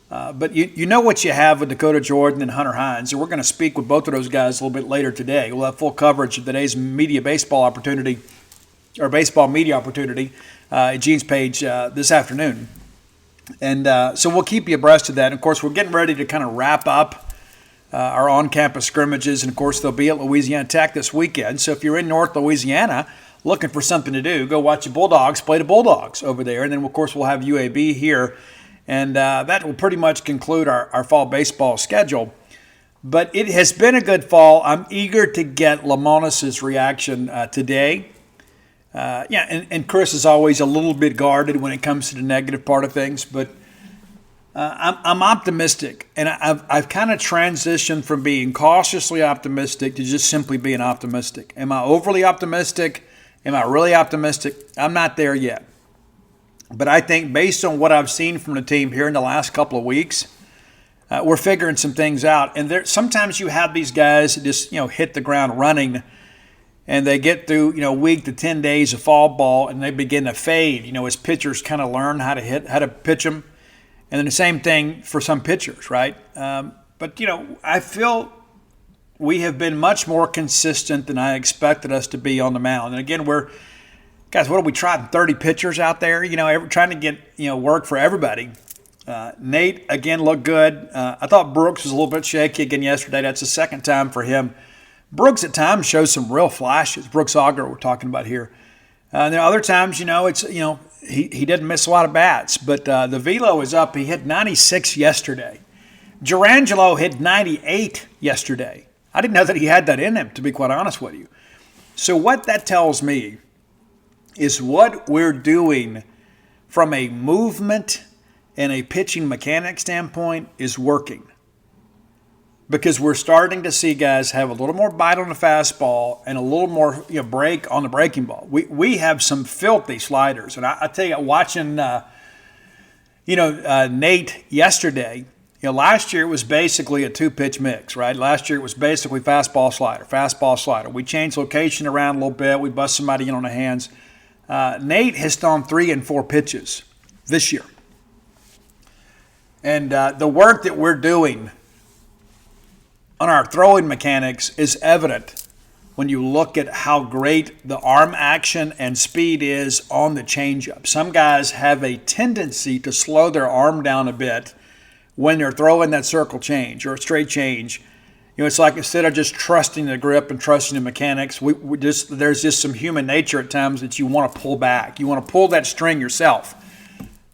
A: But you know what you have with Dakota Jordan and Hunter Hines. And we're going to speak with both of those guys a little bit later today. We'll have full coverage of today's baseball media opportunity at Gene's page this afternoon. And so we'll keep you abreast of that. And, of course, we're getting ready to kind of wrap up our on-campus scrimmages. And, of course, they'll be at Louisiana Tech this weekend. So if you're in North Louisiana looking for something to do, go watch the Bulldogs play the Bulldogs over there. And then, of course, we'll have UAB here. And that will pretty much conclude our fall baseball schedule. But it has been a good fall. I'm eager to get Lamonis's reaction today. And Chris is always a little bit guarded when it comes to the negative part of things. But I'm optimistic. And I've kind of transitioned from being cautiously optimistic to just simply being optimistic. Am I overly optimistic? Am I really optimistic? I'm not there yet. But I think based on what I've seen from the team here in the last couple of weeks, we're figuring some things out. And sometimes you have these guys that just, hit the ground running, and they get through, week to 10 days of fall ball, and they begin to fade, as pitchers kind of learn how to pitch them. And then the same thing for some pitchers, right? But I feel we have been much more consistent than I expected us to be on the mound. And again, guys, what are we trying? 30 pitchers out there, trying to get, work for everybody. Nate, again, looked good. I thought Brooks was a little bit shaky again yesterday. That's the second time for him. Brooks at times shows some real flashes. Brooks Auger we're talking about here. And then other times, he didn't miss a lot of bats, but the velo is up. He hit 96 yesterday. Gerangelo hit 98 yesterday. I didn't know that he had that in him, to be quite honest with you. So what that tells me is what we're doing from a movement and a pitching mechanic standpoint is working. Because we're starting to see guys have a little more bite on the fastball and a little more break on the breaking ball. We have some filthy sliders. And I tell you, watching Nate yesterday, last year it was basically a two-pitch mix, right? Last year it was basically fastball, slider. We changed location around a little bit. We bust somebody in on the hands. Nate has thrown 3 and 4 pitches this year. And the work that we're doing on our throwing mechanics is evident when you look at how great the arm action and speed is on the changeup. Some guys have a tendency to slow their arm down a bit when they're throwing that circle change or a straight change. It's like instead of just trusting the grip and trusting the mechanics, there's just some human nature at times that you want to pull back. You want to pull that string yourself.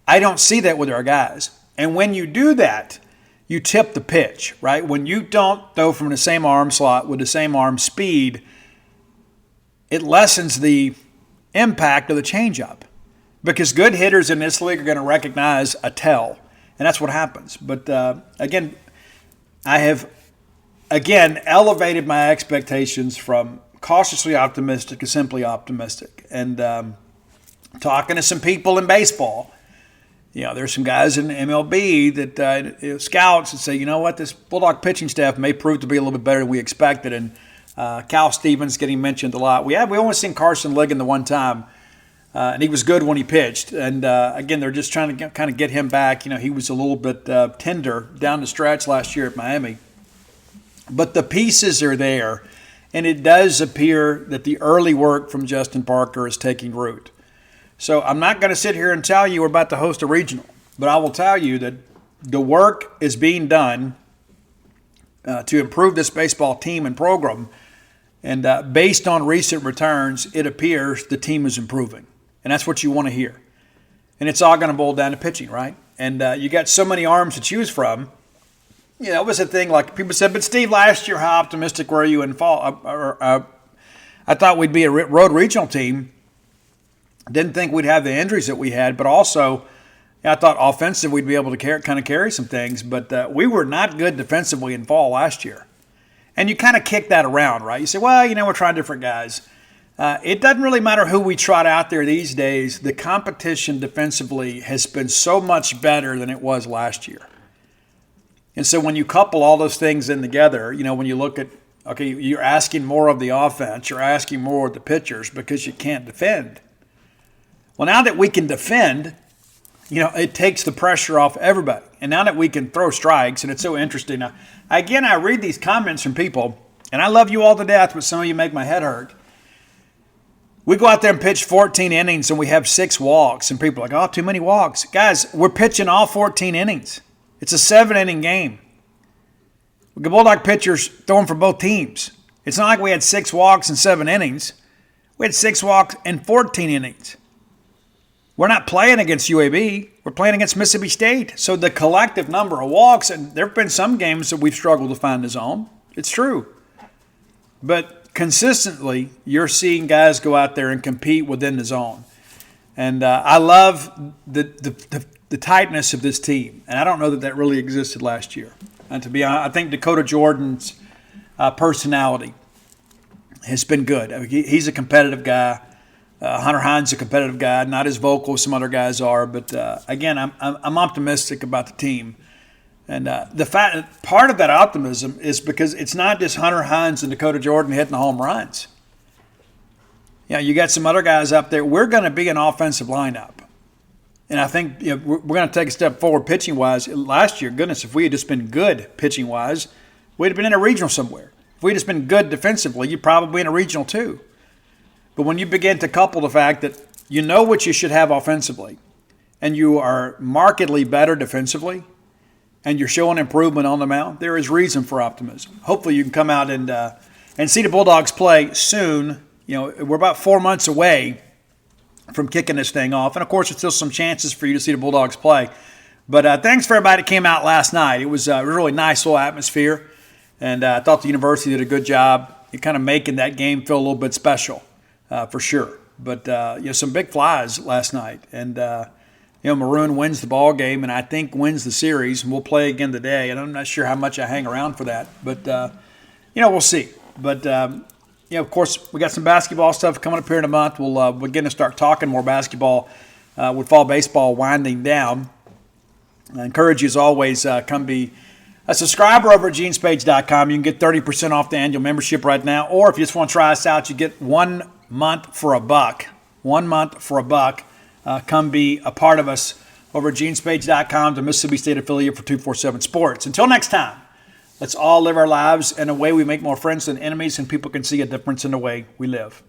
A: I don't see that with our guys. And when you do that, you tip the pitch, right? When you don't throw from the same arm slot with the same arm speed, it lessens the impact of the changeup. Because good hitters in this league are going to recognize a tell, and that's what happens. But again, I have elevated my expectations from cautiously optimistic to simply optimistic. And talking to some people in baseball, there's some guys in MLB that scouts that say, you know what, this Bulldog pitching staff may prove to be a little bit better than we expected. And Cal Stevens getting mentioned a lot. We only seen Carson Ligon the one time, and he was good when he pitched. And again, they're just trying to kind of get him back. He was a little bit tender down the stretch last year at Miami. But the pieces are there, and it does appear that the early work from Justin Parker is taking root. So I'm not going to sit here and tell you we're about to host a regional, but I will tell you that the work is being done to improve this baseball team and program. And based on recent returns, it appears the team is improving. And that's what you want to hear. And it's all going to boil down to pitching, right? And you got so many arms to choose from. It was a thing like people said, but Steve, last year, how optimistic were you in fall? I thought we'd be a road regional team. Didn't think we'd have the injuries that we had, but also I thought offensive we'd be able to carry some things. But we were not good defensively in fall last year. And you kind of kick that around, right? You say, well, we're trying different guys. It doesn't really matter who we trot out there these days. The competition defensively has been so much better than it was last year. And so when you couple all those things in together, when you look at, okay, you're asking more of the offense, you're asking more of the pitchers because you can't defend. Well, now that we can defend, it takes the pressure off everybody. And now that we can throw strikes, and it's so interesting. Now, again, I read these comments from people, and I love you all to death, but some of you make my head hurt. We go out there and pitch 14 innings, and we have 6 walks, and people are like, oh, too many walks. Guys, we're pitching all 14 innings. It's a 7-inning game. The Bulldog pitchers throwing for both teams. It's not like we had 6 walks and 7 innings. We had 6 walks and 14 innings. We're not playing against UAB. We're playing against Mississippi State. So the collective number of walks, and there have been some games that we've struggled to find the zone. It's true. But consistently, you're seeing guys go out there and compete within the zone. And I love the tightness of this team. And I don't know that really existed last year. And to be honest, I think Dakota Jordan's personality has been good. I mean, he's a competitive guy. Hunter Hines is a competitive guy, not as vocal as some other guys are. But again, I'm optimistic about the team. And part of that optimism is because it's not just Hunter Hines and Dakota Jordan hitting the home runs. You got some other guys up there. We're going to be an offensive lineup. And I think we're going to take a step forward pitching-wise. Last year, goodness, if we had just been good pitching-wise, we'd have been in a regional somewhere. If we'd just been good defensively, you'd probably be in a regional too. But when you begin to couple the fact that you know what you should have offensively, and you are markedly better defensively, and you're showing improvement on the mound, there is reason for optimism. Hopefully you can come out and see the Bulldogs play soon. We're about 4 months away from kicking this thing off. And, of course, there's still some chances for you to see the Bulldogs play. But thanks for everybody that came out last night. It was a really nice little atmosphere, and I thought the university did a good job in kind of making that game feel a little bit special, for sure. But, some big flies last night. And, Maroon wins the ball game and I think wins the series, and we'll play again today. And I'm not sure how much I hang around for that. But, we'll see. But, of course, we got some basketball stuff coming up here in a month. We're going to start talking more basketball with fall baseball winding down. I encourage you, as always, come be a subscriber over at genespage.com. You can get 30% off the annual membership right now. Or if you just want to try us out, you get 1 month for $1. 1 month for $1. Come be a part of us over at genespage.com, the Mississippi State affiliate for 247 Sports. Until next time, let's all live our lives in a way we make more friends than enemies, and people can see a difference in the way we live.